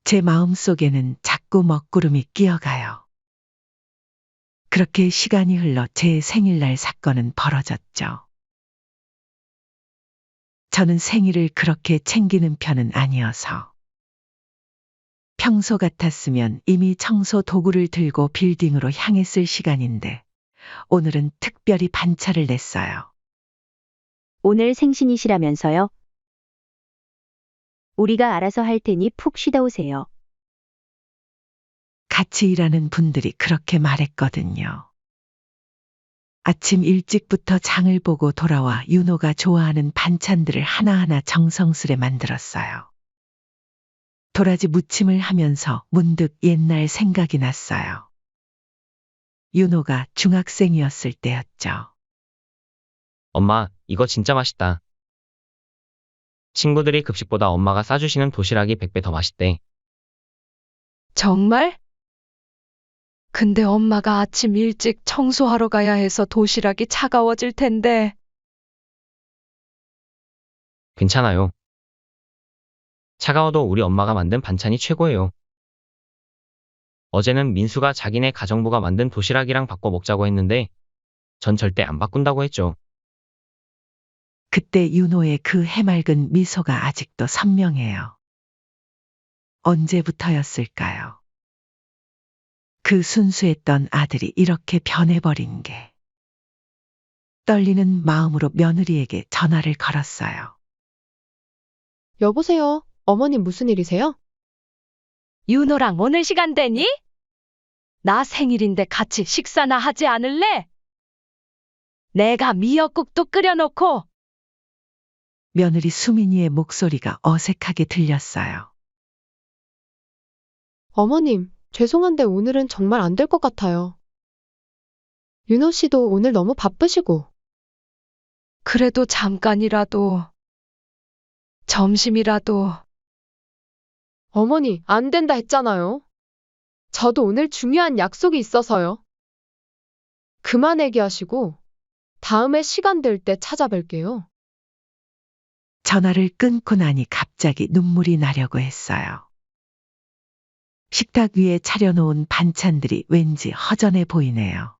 제 마음속에는 자꾸 먹구름이 끼어가요. 그렇게 시간이 흘러 제 생일날 사건은 벌어졌죠. 저는 생일을 그렇게 챙기는 편은 아니어서 평소 같았으면 이미 청소 도구를 들고 빌딩으로 향했을 시간인데 오늘은 특별히 반차를 냈어요. 오늘 생신이시라면서요? 우리가 알아서 할 테니 푹 쉬다 오세요. 같이 일하는 분들이 그렇게 말했거든요. 아침 일찍부터 장을 보고 돌아와 윤호가 좋아하는 반찬들을 하나하나 정성스레 만들었어요. 도라지 무침을 하면서 문득 옛날 생각이 났어요. 윤호가 중학생이었을 때였죠. 엄마, 이거 진짜 맛있다. 친구들이 급식보다 엄마가 싸주시는 도시락이 100배 더 맛있대. 정말? 근데 엄마가 아침 일찍 청소하러 가야 해서 도시락이 차가워질 텐데. 괜찮아요. 차가워도 우리 엄마가 만든 반찬이 최고예요. 어제는 민수가 자기네 가정부가 만든 도시락이랑 바꿔 먹자고 했는데 전 절대 안 바꾼다고 했죠. 그때 윤호의 그 해맑은 미소가 아직도 선명해요. 언제부터였을까요? 그 순수했던 아들이 이렇게 변해버린 게. 떨리는 마음으로 며느리에게 전화를 걸었어요. 여보세요? 어머님 무슨 일이세요? 윤호랑 오늘 시간 되니? 나 생일인데 같이 식사나 하지 않을래? 내가 미역국도 끓여놓고. 며느리 수민이의 목소리가 어색하게 들렸어요. 어머님, 죄송한데 오늘은 정말 안 될 것 같아요. 윤호 씨도 오늘 너무 바쁘시고. 그래도 잠깐이라도. 점심이라도. 어머니, 안 된다 했잖아요. 저도 오늘 중요한 약속이 있어서요. 그만 얘기하시고 다음에 시간 될 때 찾아뵐게요. 전화를 끊고 나니 갑자기 눈물이 나려고 했어요. 식탁 위에 차려놓은 반찬들이 왠지 허전해 보이네요.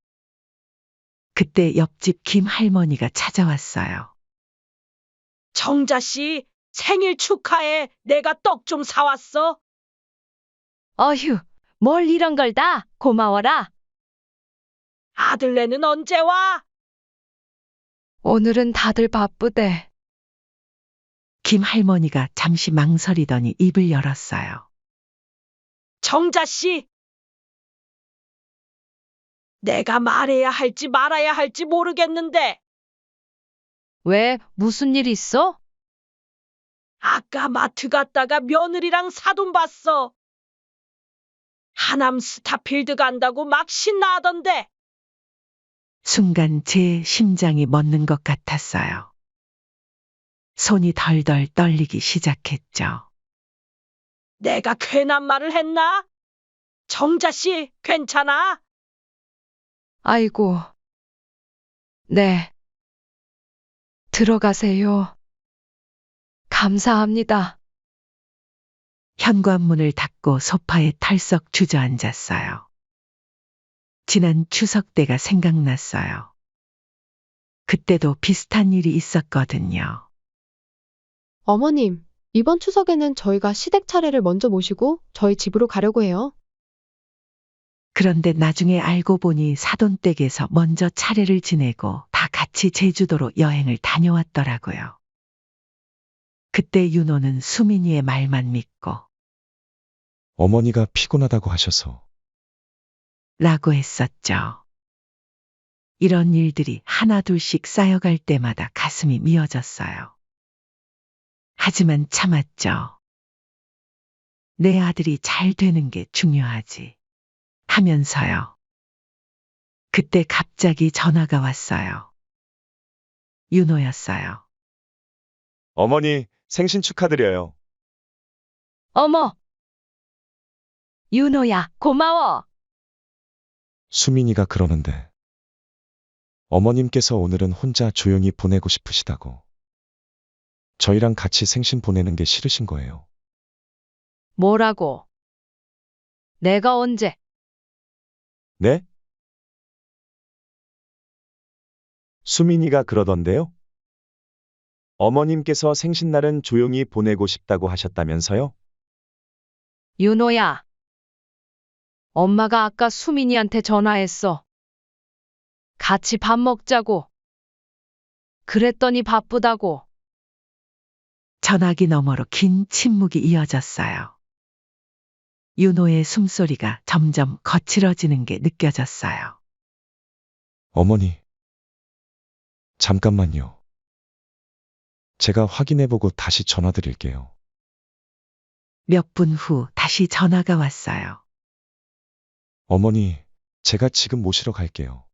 그때 옆집 김 할머니가 찾아왔어요. 정자 씨, 생일 축하해. 내가 떡 좀 사왔어. 어휴, 뭘 이런 걸 다 고마워라. 아들네는 언제 와? 오늘은 다들 바쁘대. 김 할머니가 잠시 망설이더니 입을 열었어요. 정자 씨, 내가 말해야 할지 말아야 할지 모르겠는데 왜, 무슨 일 있어? 아까 마트 갔다가 며느리랑 사돈 봤어. 하남 스타필드 간다고 막 신나하던데. 순간 제 심장이 멎는 것 같았어요. 손이 덜덜 떨리기 시작했죠. 내가 괜한 말을 했나? 정자 씨, 괜찮아? 아이고. 네. 들어가세요. 감사합니다. 현관문을 닫고 소파에 털썩 주저앉았어요. 지난 추석 때가 생각났어요. 그때도 비슷한 일이 있었거든요. 어머님, 이번 추석에는 저희가 시댁 차례를 먼저 모시고 저희 집으로 가려고 해요. 그런데 나중에 알고 보니 사돈댁에서 먼저 차례를 지내고 다 같이 제주도로 여행을 다녀왔더라고요. 그때 윤호는 수민이의 말만 믿고 어머니가 피곤하다고 하셔서. 라고 했었죠. 이런 일들이 하나둘씩 쌓여갈 때마다 가슴이 미어졌어요. 하지만 참았죠. 내 아들이 잘 되는 게 중요하지. 하면서요. 그때 갑자기 전화가 왔어요. 윤호였어요. 어머니, 생신 축하드려요. 어머. 윤호야, 고마워. 수민이가 그러는데. 어머님께서 오늘은 혼자 조용히 보내고 싶으시다고. 저희랑 같이 생신 보내는 게 싫으신 거예요. 뭐라고? 내가 언제? 네? 수민이가 그러던데요? 어머님께서 생신날은 조용히 보내고 싶다고 하셨다면서요? 윤호야. 엄마가 아까 수민이한테 전화했어. 같이 밥 먹자고. 그랬더니 바쁘다고. 전화기 너머로 긴 침묵이 이어졌어요. 윤호의 숨소리가 점점 거칠어지는 게 느껴졌어요. 어머니. 잠깐만요. 제가 확인해보고 다시 전화드릴게요. 몇 분 후 다시 전화가 왔어요. 어머니, 제가 지금 모시러 갈게요.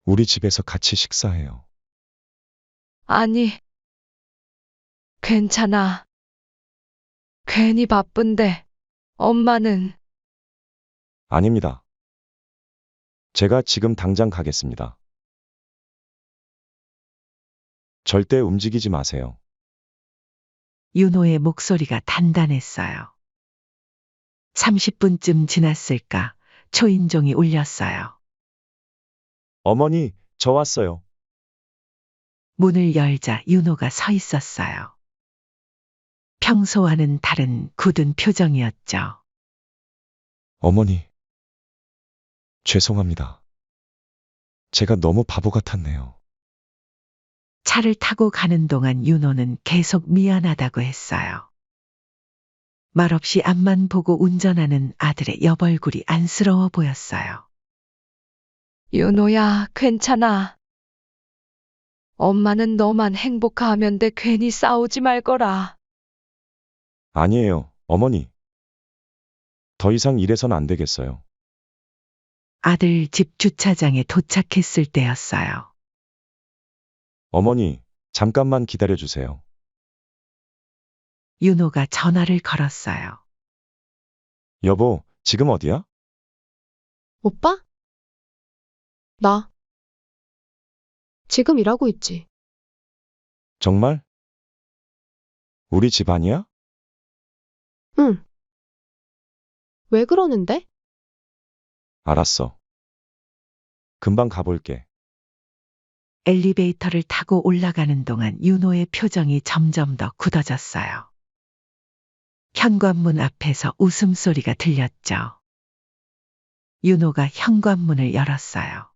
우리 집에서 같이 식사해요. 아니. 괜찮아. 괜히 바쁜데. 엄마는. 아닙니다. 제가 지금 당장 가겠습니다. 절대 움직이지 마세요. 윤호의 목소리가 단단했어요. 30분쯤 지났을까 초인종이 울렸어요. 어머니, 저 왔어요. 문을 열자 윤호가 서 있었어요. 평소와는 다른 굳은 표정이었죠. 어머니. 죄송합니다. 제가 너무 바보 같았네요. 차를 타고 가는 동안 윤호는 계속 미안하다고 했어요. 말없이 앞만 보고 운전하는 아들의 옆얼굴이 안쓰러워 보였어요. 윤호야, 괜찮아. 엄마는 너만 행복하면 돼. 괜히 싸우지 말거라. 아니에요, 어머니. 더 이상 이래선 안 되겠어요. 아들 집 주차장에 도착했을 때였어요. 어머니, 잠깐만 기다려주세요. 윤호가 전화를 걸었어요. 여보, 지금 어디야? 오빠? 나 지금 일하고 있지. 정말? 우리 집 아니야? 응. 왜 그러는데? 알았어. 금방 가볼게. 엘리베이터를 타고 올라가는 동안 윤호의 표정이 점점 더 굳어졌어요. 현관문 앞에서 웃음소리가 들렸죠. 윤호가 현관문을 열었어요.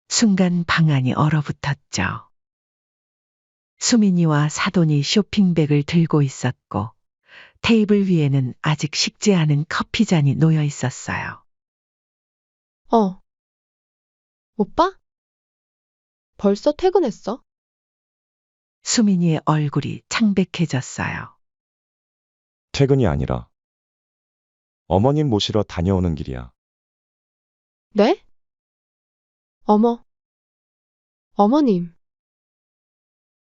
순간 방 안이 얼어붙었죠. 수민이와 사돈이 쇼핑백을 들고 있었고 테이블 위에는 아직 식지 않은 커피잔이 놓여 있었어요. 오빠? 벌써 퇴근했어? 수민이의 얼굴이 창백해졌어요. 퇴근이 아니라 어머님 모시러 다녀오는 길이야. 네? 어머. 어머님.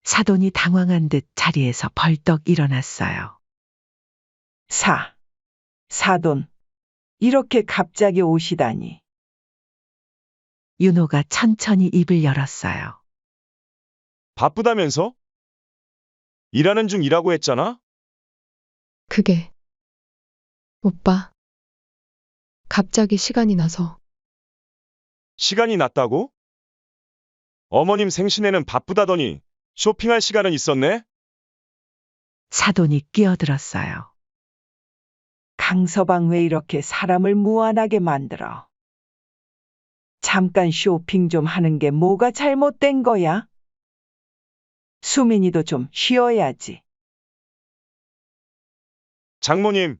사돈이 당황한 듯 자리에서 벌떡 일어났어요. 사돈. 이렇게 갑자기 오시다니. 윤호가 천천히 입을 열었어요. 바쁘다면서? 일하는 중이라고 했잖아? 그게 오빠 갑자기 시간이 나서 시간이 났다고? 어머님 생신에는 바쁘다더니 쇼핑할 시간은 있었네? 사돈이 끼어들었어요. 강서방 왜 이렇게 사람을 무안하게 만들어? 잠깐 쇼핑 좀 하는 게 뭐가 잘못된 거야? 수민이도 좀 쉬어야지. 장모님,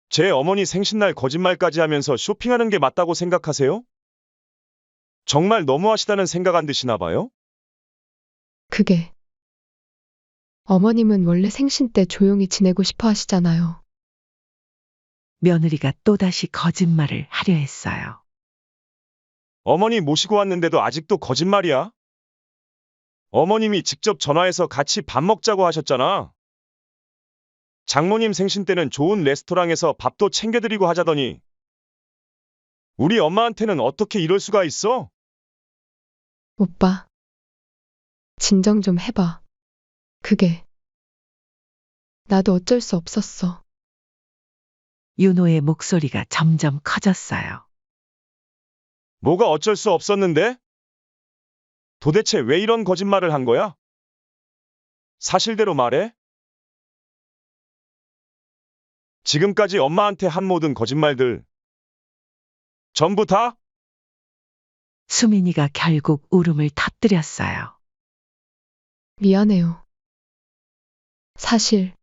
제 어머니 생신날 거짓말까지 하면서 쇼핑하는 게 맞다고 생각하세요? 정말 너무하시다는 생각 안 드시나 봐요? 그게 어머님은 원래 생신 때 조용히 지내고 싶어 하시잖아요. 며느리가 또다시 거짓말을 하려 했어요. 어머니 모시고 왔는데도 아직도 거짓말이야? 어머님이 직접 전화해서 같이 밥 먹자고 하셨잖아. 장모님 생신 때는 좋은 레스토랑에서 밥도 챙겨드리고 하자더니 우리 엄마한테는 어떻게 이럴 수가 있어? 오빠, 진정 좀 해봐. 그게 나도 어쩔 수 없었어. 윤호의 목소리가 점점 커졌어요. 뭐가 어쩔 수 없었는데? 도대체 왜 이런 거짓말을 한 거야? 사실대로 말해? 지금까지 엄마한테 한 모든 거짓말들 전부 다? 수민이가 결국 울음을 터뜨렸어요. 미안해요. 사실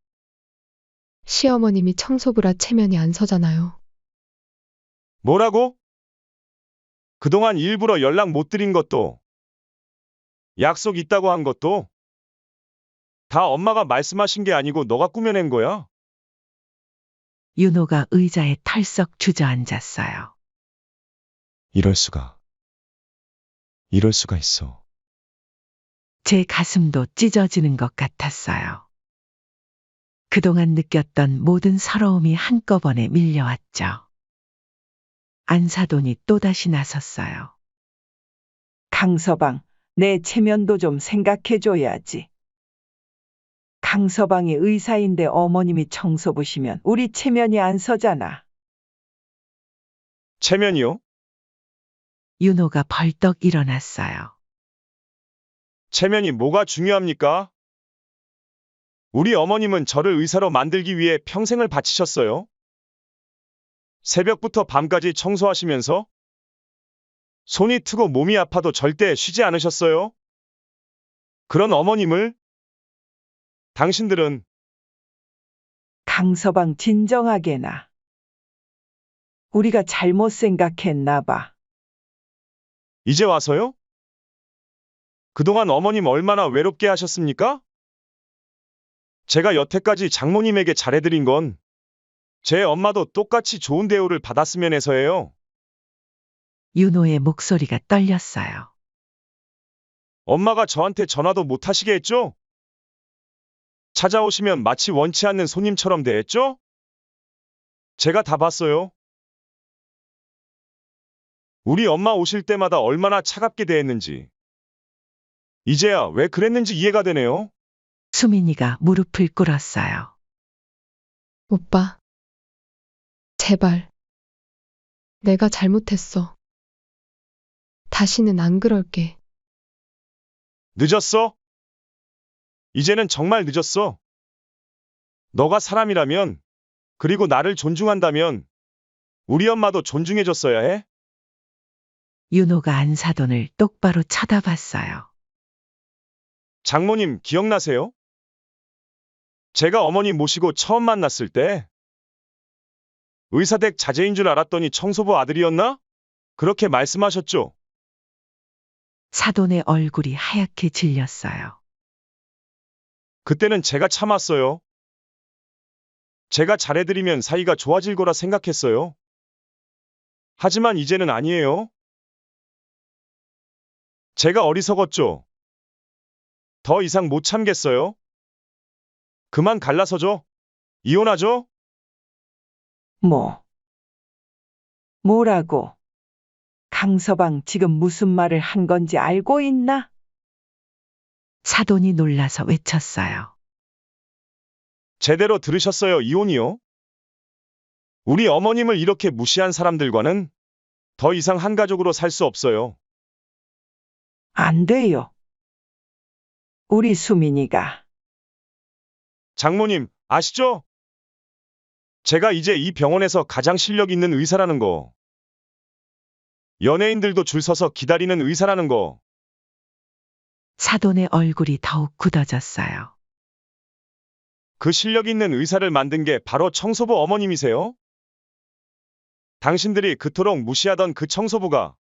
시어머님이 청소부라 체면이 안 서잖아요. 뭐라고? 그동안 일부러 연락 못 드린 것도, 약속 있다고 한 것도 다 엄마가 말씀하신 게 아니고 너가 꾸며낸 거야? 윤호가 의자에 털썩 주저앉았어요. 이럴 수가 있어. 제 가슴도 찢어지는 것 같았어요. 그동안 느꼈던 모든 서러움이 한꺼번에 밀려왔죠. 안사돈이 또다시 나섰어요. 강서방, 내 체면도 좀 생각해줘야지. 강서방이 의사인데 어머님이 청소부시면 우리 체면이 안 서잖아. 체면이요? 윤호가 벌떡 일어났어요. 체면이 뭐가 중요합니까? 우리 어머님은 저를 의사로 만들기 위해 평생을 바치셨어요. 새벽부터 밤까지 청소하시면서 손이 트고 몸이 아파도 절대 쉬지 않으셨어요. 그런 어머님을 당신들은 강서방 진정하게나. 우리가 잘못 생각했나 봐. 이제 와서요? 그동안 어머님 얼마나 외롭게 하셨습니까? 제가 여태까지 장모님에게 잘해드린 건 제 엄마도 똑같이 좋은 대우를 받았으면 해서예요. 윤호의 목소리가 떨렸어요. 엄마가 저한테 전화도 못 하시게 했죠? 찾아오시면 마치 원치 않는 손님처럼 대했죠? 제가 다 봤어요. 우리 엄마 오실 때마다 얼마나 차갑게 대했는지. 이제야 왜 그랬는지 이해가 되네요. 수민이가 무릎을 꿇었어요. 오빠, 제발. 내가 잘못했어. 다시는 안 그럴게. 늦었어? 이제는 정말 늦었어. 너가 사람이라면, 그리고 나를 존중한다면, 우리 엄마도 존중해줬어야 해. 윤호가 안사돈을 똑바로 쳐다봤어요. 장모님 기억나세요? 제가 어머니 모시고 처음 만났을 때 의사댁 자제인 줄 알았더니 청소부 아들이었나? 그렇게 말씀하셨죠? 사돈의 얼굴이 하얗게 질렸어요. 그때는 제가 참았어요. 제가 잘해드리면 사이가 좋아질 거라 생각했어요. 하지만 이제는 아니에요. 제가 어리석었죠. 더 이상 못 참겠어요. 그만 갈라서죠. 이혼하죠? 뭐라고? 강서방 지금 무슨 말을 한 건지 알고 있나? 사돈이 놀라서 외쳤어요. 제대로 들으셨어요, 이혼이요? 우리 어머님을 이렇게 무시한 사람들과는 더 이상 한 가족으로 살 수 없어요. 안 돼요. 우리 수민이가 장모님, 아시죠? 제가 이제 이 병원에서 가장 실력 있는 의사라는 거. 연예인들도 줄 서서 기다리는 의사라는 거. 사돈의 얼굴이 더욱 굳어졌어요. 그 실력 있는 의사를 만든 게 바로 청소부 어머님이세요? 당신들이 그토록 무시하던 그 청소부가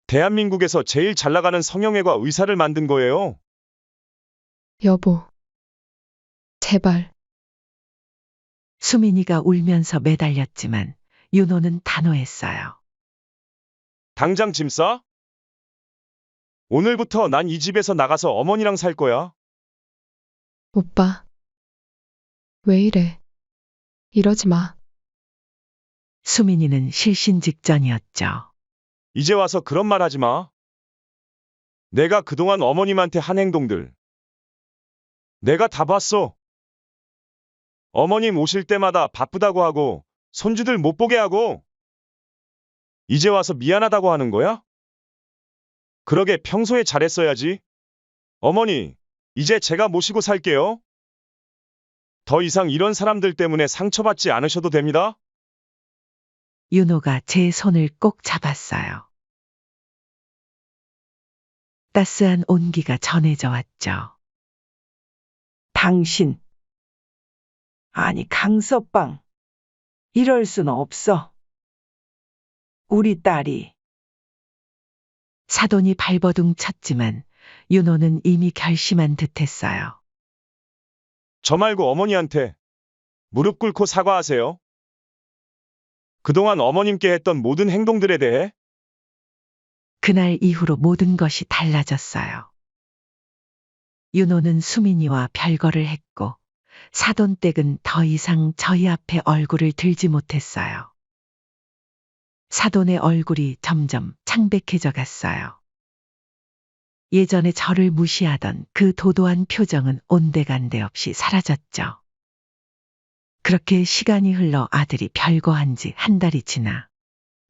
대한민국에서 제일 잘 나가는 성형외과 의사를 만든 거예요. 여보, 제발. 수민이가 울면서 매달렸지만 윤호는 단호했어요. 당장 짐 싸? 오늘부터 난 이 집에서 나가서 어머니랑 살 거야. 오빠, 왜 이래? 이러지 마. 수민이는 실신 직전이었죠. 이제 와서 그런 말 하지 마. 내가 그동안 어머님한테 한 행동들. 내가 다 봤어. 어머님 오실 때마다 바쁘다고 하고, 손주들 못 보게 하고, 이제 와서 미안하다고 하는 거야? 그러게 평소에 잘했어야지. 어머니, 이제 제가 모시고 살게요. 더 이상 이런 사람들 때문에 상처받지 않으셔도 됩니다. 윤호가 제 손을 꼭 잡았어요. 따스한 온기가 전해져 왔죠. 당신. 아니, 강서방. 이럴 수는 없어. 우리 딸이. 사돈이 발버둥 쳤지만 윤호는 이미 결심한 듯했어요. 저 말고 어머니한테 무릎 꿇고 사과하세요. 그동안 어머님께 했던 모든 행동들에 대해. 그날 이후로 모든 것이 달라졌어요. 윤호는 수민이와 별거를 했고 사돈댁은 더 이상 저희 앞에 얼굴을 들지 못했어요. 사돈의 얼굴이 점점 창백해져 갔어요. 예전에 저를 무시하던 그 도도한 표정은 온데간데 없이 사라졌죠. 그렇게 시간이 흘러 아들이 별거한 지 한 달이 지나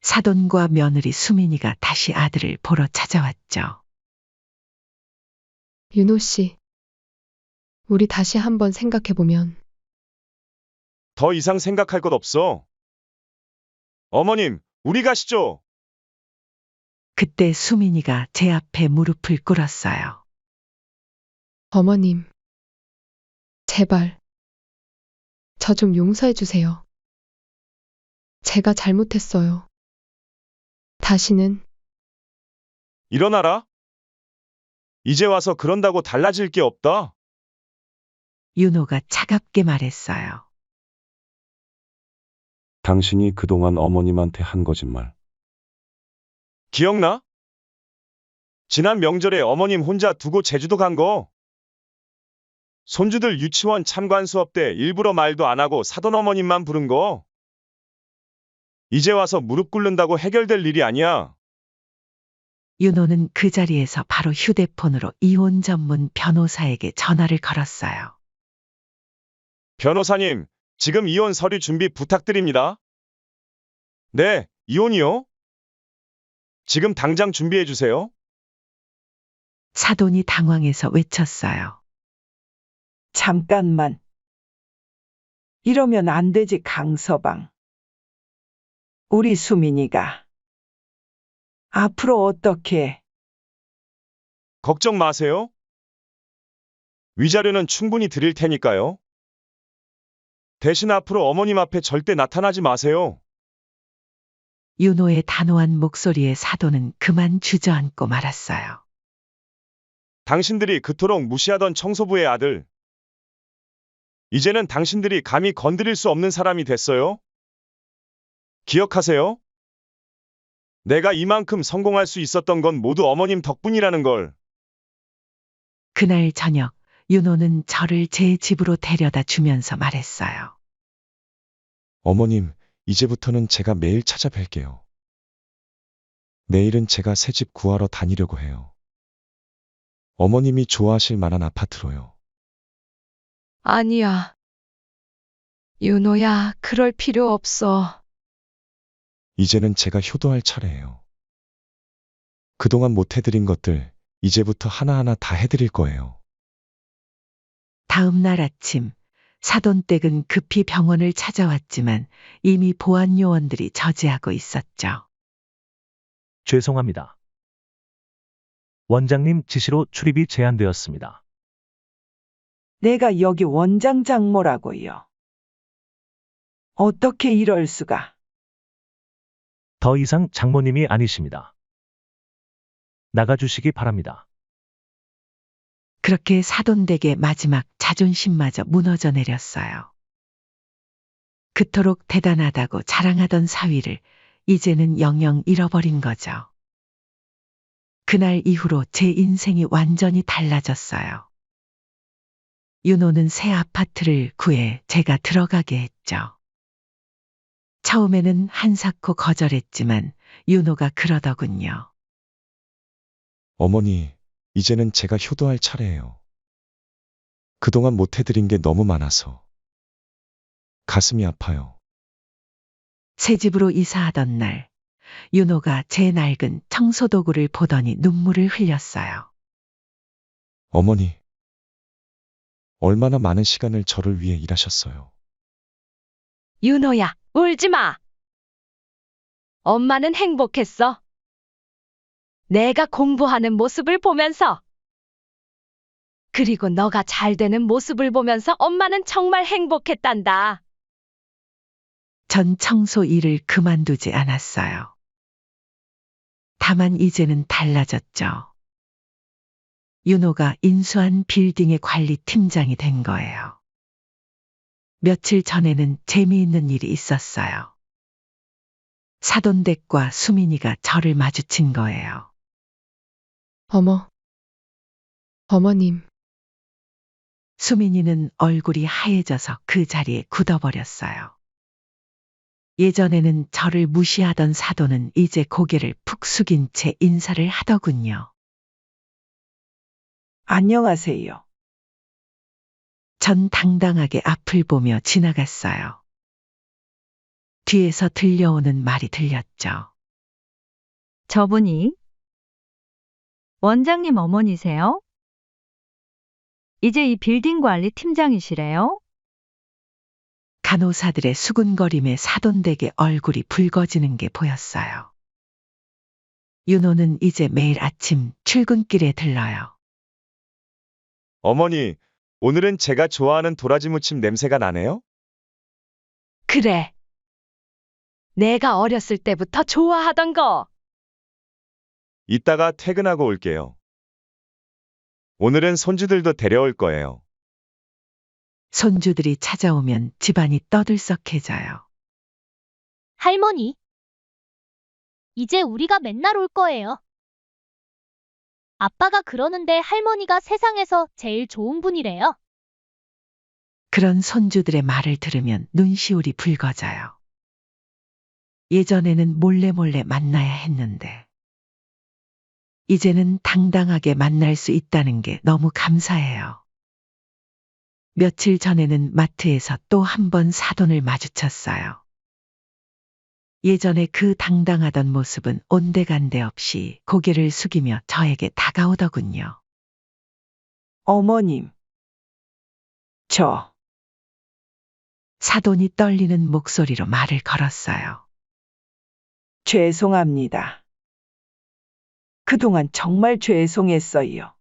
사돈과 며느리 수민이가 다시 아들을 보러 찾아왔죠. 윤호 씨, 우리 다시 한번 생각해보면. 더 이상 생각할 것 없어. 어머님, 우리 가시죠. 그때 수민이가 제 앞에 무릎을 꿇었어요. 어머님, 제발. 저 좀 용서해 주세요. 제가 잘못했어요. 다시는. 일어나라. 이제 와서 그런다고 달라질 게 없다. 윤호가 차갑게 말했어요. 당신이 그동안 어머님한테 한 거짓말. 기억나? 지난 명절에 어머님 혼자 두고 제주도 간 거. 손주들 유치원 참관 수업 때 일부러 말도 안 하고 사돈 어머님만 부른 거. 이제 와서 무릎 꿇는다고 해결될 일이 아니야. 윤호는 그 자리에서 바로 휴대폰으로 이혼 전문 변호사에게 전화를 걸었어요. 변호사님, 지금 이혼 서류 준비 부탁드립니다. 네, 이혼이요? 지금 당장 준비해 주세요. 사돈이 당황해서 외쳤어요. 잠깐만. 이러면 안 되지, 강서방. 우리 수민이가 앞으로 어떻게? 걱정 마세요. 위자료는 충분히 드릴 테니까요. 대신 앞으로 어머님 앞에 절대 나타나지 마세요. 윤호의 단호한 목소리에 사돈은 그만 주저앉고 말았어요. 당신들이 그토록 무시하던 청소부의 아들. 이제는 당신들이 감히 건드릴 수 없는 사람이 됐어요. 기억하세요. 내가 이만큼 성공할 수 있었던 건 모두 어머님 덕분이라는 걸. 그날 저녁 윤호는 저를 제 집으로 데려다 주면서 말했어요. 어머님, 이제부터는 제가 매일 찾아뵐게요. 내일은 제가 새 집 구하러 다니려고 해요. 어머님이 좋아하실 만한 아파트로요. 아니야. 윤호야, 그럴 필요 없어. 이제는 제가 효도할 차례예요. 그동안 못 해드린 것들, 이제부터 하나하나 다 해드릴 거예요. 다음 날 아침, 사돈댁은 급히 병원을 찾아왔지만 이미 보안 요원들이 저지하고 있었죠. 죄송합니다. 원장님 지시로 출입이 제한되었습니다. 내가 여기 원장 장모라고요. 어떻게 이럴 수가? 더 이상 장모님이 아니십니다. 나가주시기 바랍니다. 그렇게 사돈댁의 마지막 자존심마저 무너져 내렸어요. 그토록 대단하다고 자랑하던 사위를 이제는 영영 잃어버린 거죠. 그날 이후로 제 인생이 완전히 달라졌어요. 윤호는 새 아파트를 구해 제가 들어가게 했죠. 처음에는 한사코 거절했지만 윤호가 그러더군요. 어머니, 이제는 제가 효도할 차례예요. 그동안 못 해드린 게 너무 많아서 가슴이 아파요. 새 집으로 이사하던 날, 윤호가 제 낡은 청소도구를 보더니 눈물을 흘렸어요. 어머니, 얼마나 많은 시간을 저를 위해 일하셨어요. 윤호야, 울지 마. 엄마는 행복했어. 내가 공부하는 모습을 보면서. 그리고 너가 잘 되는 모습을 보면서 엄마는 정말 행복했단다. 전 청소 일을 그만두지 않았어요. 다만 이제는 달라졌죠. 윤호가 인수한 빌딩의 관리팀장이 된 거예요. 며칠 전에는 재미있는 일이 있었어요. 사돈댁과 수민이가 저를 마주친 거예요. 어머님. 수민이는 얼굴이 하얘져서 그 자리에 굳어버렸어요. 예전에는 저를 무시하던 사돈은 이제 고개를 푹 숙인 채 인사를 하더군요. 안녕하세요. 전 당당하게 앞을 보며 지나갔어요. 뒤에서 들려오는 말이 들렸죠. 저분이 원장님 어머니세요? 이제 이 빌딩 관리 팀장이시래요? 간호사들의 수군거림에 사돈댁의 얼굴이 붉어지는 게 보였어요. 윤호는 이제 매일 아침 출근길에 들러요. 어머니, 오늘은 제가 좋아하는 도라지 무침 냄새가 나네요? 그래. 내가 어렸을 때부터 좋아하던 거. 이따가 퇴근하고 올게요. 오늘은 손주들도 데려올 거예요. 손주들이 찾아오면 집안이 떠들썩해져요. 할머니, 이제 우리가 맨날 올 거예요. 아빠가 그러는데 할머니가 세상에서 제일 좋은 분이래요. 그런 손주들의 말을 들으면 눈시울이 붉어져요. 예전에는 몰래 만나야 했는데 이제는 당당하게 만날 수 있다는 게 너무 감사해요. 며칠 전에는 마트에서 또 한 번 사돈을 마주쳤어요. 예전에 그 당당하던 모습은 온데간데 없이 고개를 숙이며 저에게 다가오더군요. 어머님. 사돈이 떨리는 목소리로 말을 걸었어요. 죄송합니다. 그동안 정말 죄송했어요.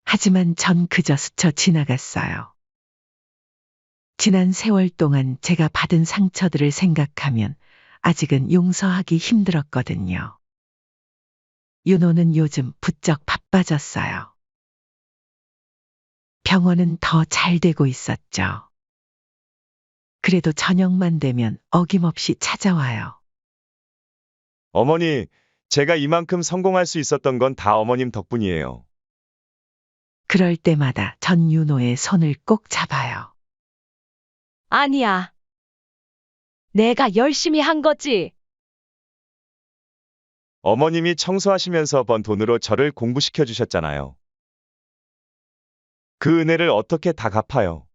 하지만 전 그저 스쳐 지나갔어요. 지난 세월 동안 제가 받은 상처들을 생각하면 아직은 용서하기 힘들었거든요. 윤호는 요즘 부쩍 바빠졌어요. 병원은 더 잘 되고 있었죠. 그래도 저녁만 되면 어김없이 찾아와요. 어머니, 제가 이만큼 성공할 수 있었던 건 다 어머님 덕분이에요. 그럴 때마다 전윤호의 손을 꼭 잡아요. 아니야. 내가 열심히 한 거지. 어머님이 청소하시면서 번 돈으로 저를 공부시켜 주셨잖아요. 그 은혜를 어떻게 다 갚아요?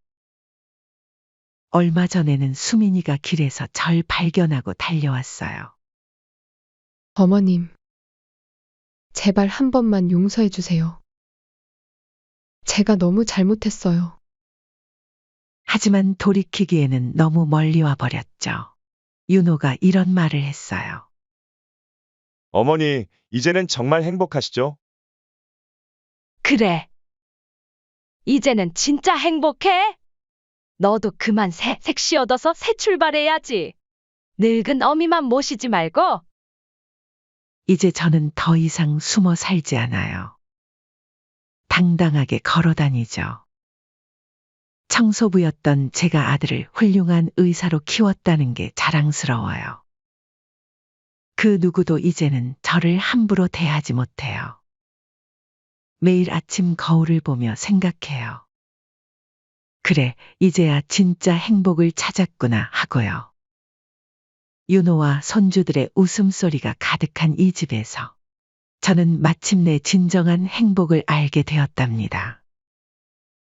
얼마 전에는 수민이가 길에서 절 발견하고 달려왔어요. 어머님, 제발 한 번만 용서해 주세요. 제가 너무 잘못했어요. 하지만 돌이키기에는 너무 멀리 와 버렸죠. 윤호가 이런 말을 했어요. 어머니, 이제는 정말 행복하시죠? 그래. 이제는 진짜 행복해? 너도 그만 색시 얻어서 새 출발해야지. 늙은 어미만 모시지 말고. 이제 저는 더 이상 숨어 살지 않아요. 당당하게 걸어 다니죠. 청소부였던 제가 아들을 훌륭한 의사로 키웠다는 게 자랑스러워요. 그 누구도 이제는 저를 함부로 대하지 못해요. 매일 아침 거울을 보며 생각해요. 그래, 이제야 진짜 행복을 찾았구나 하고요. 윤호와 손주들의 웃음소리가 가득한 이 집에서 저는 마침내 진정한 행복을 알게 되었답니다.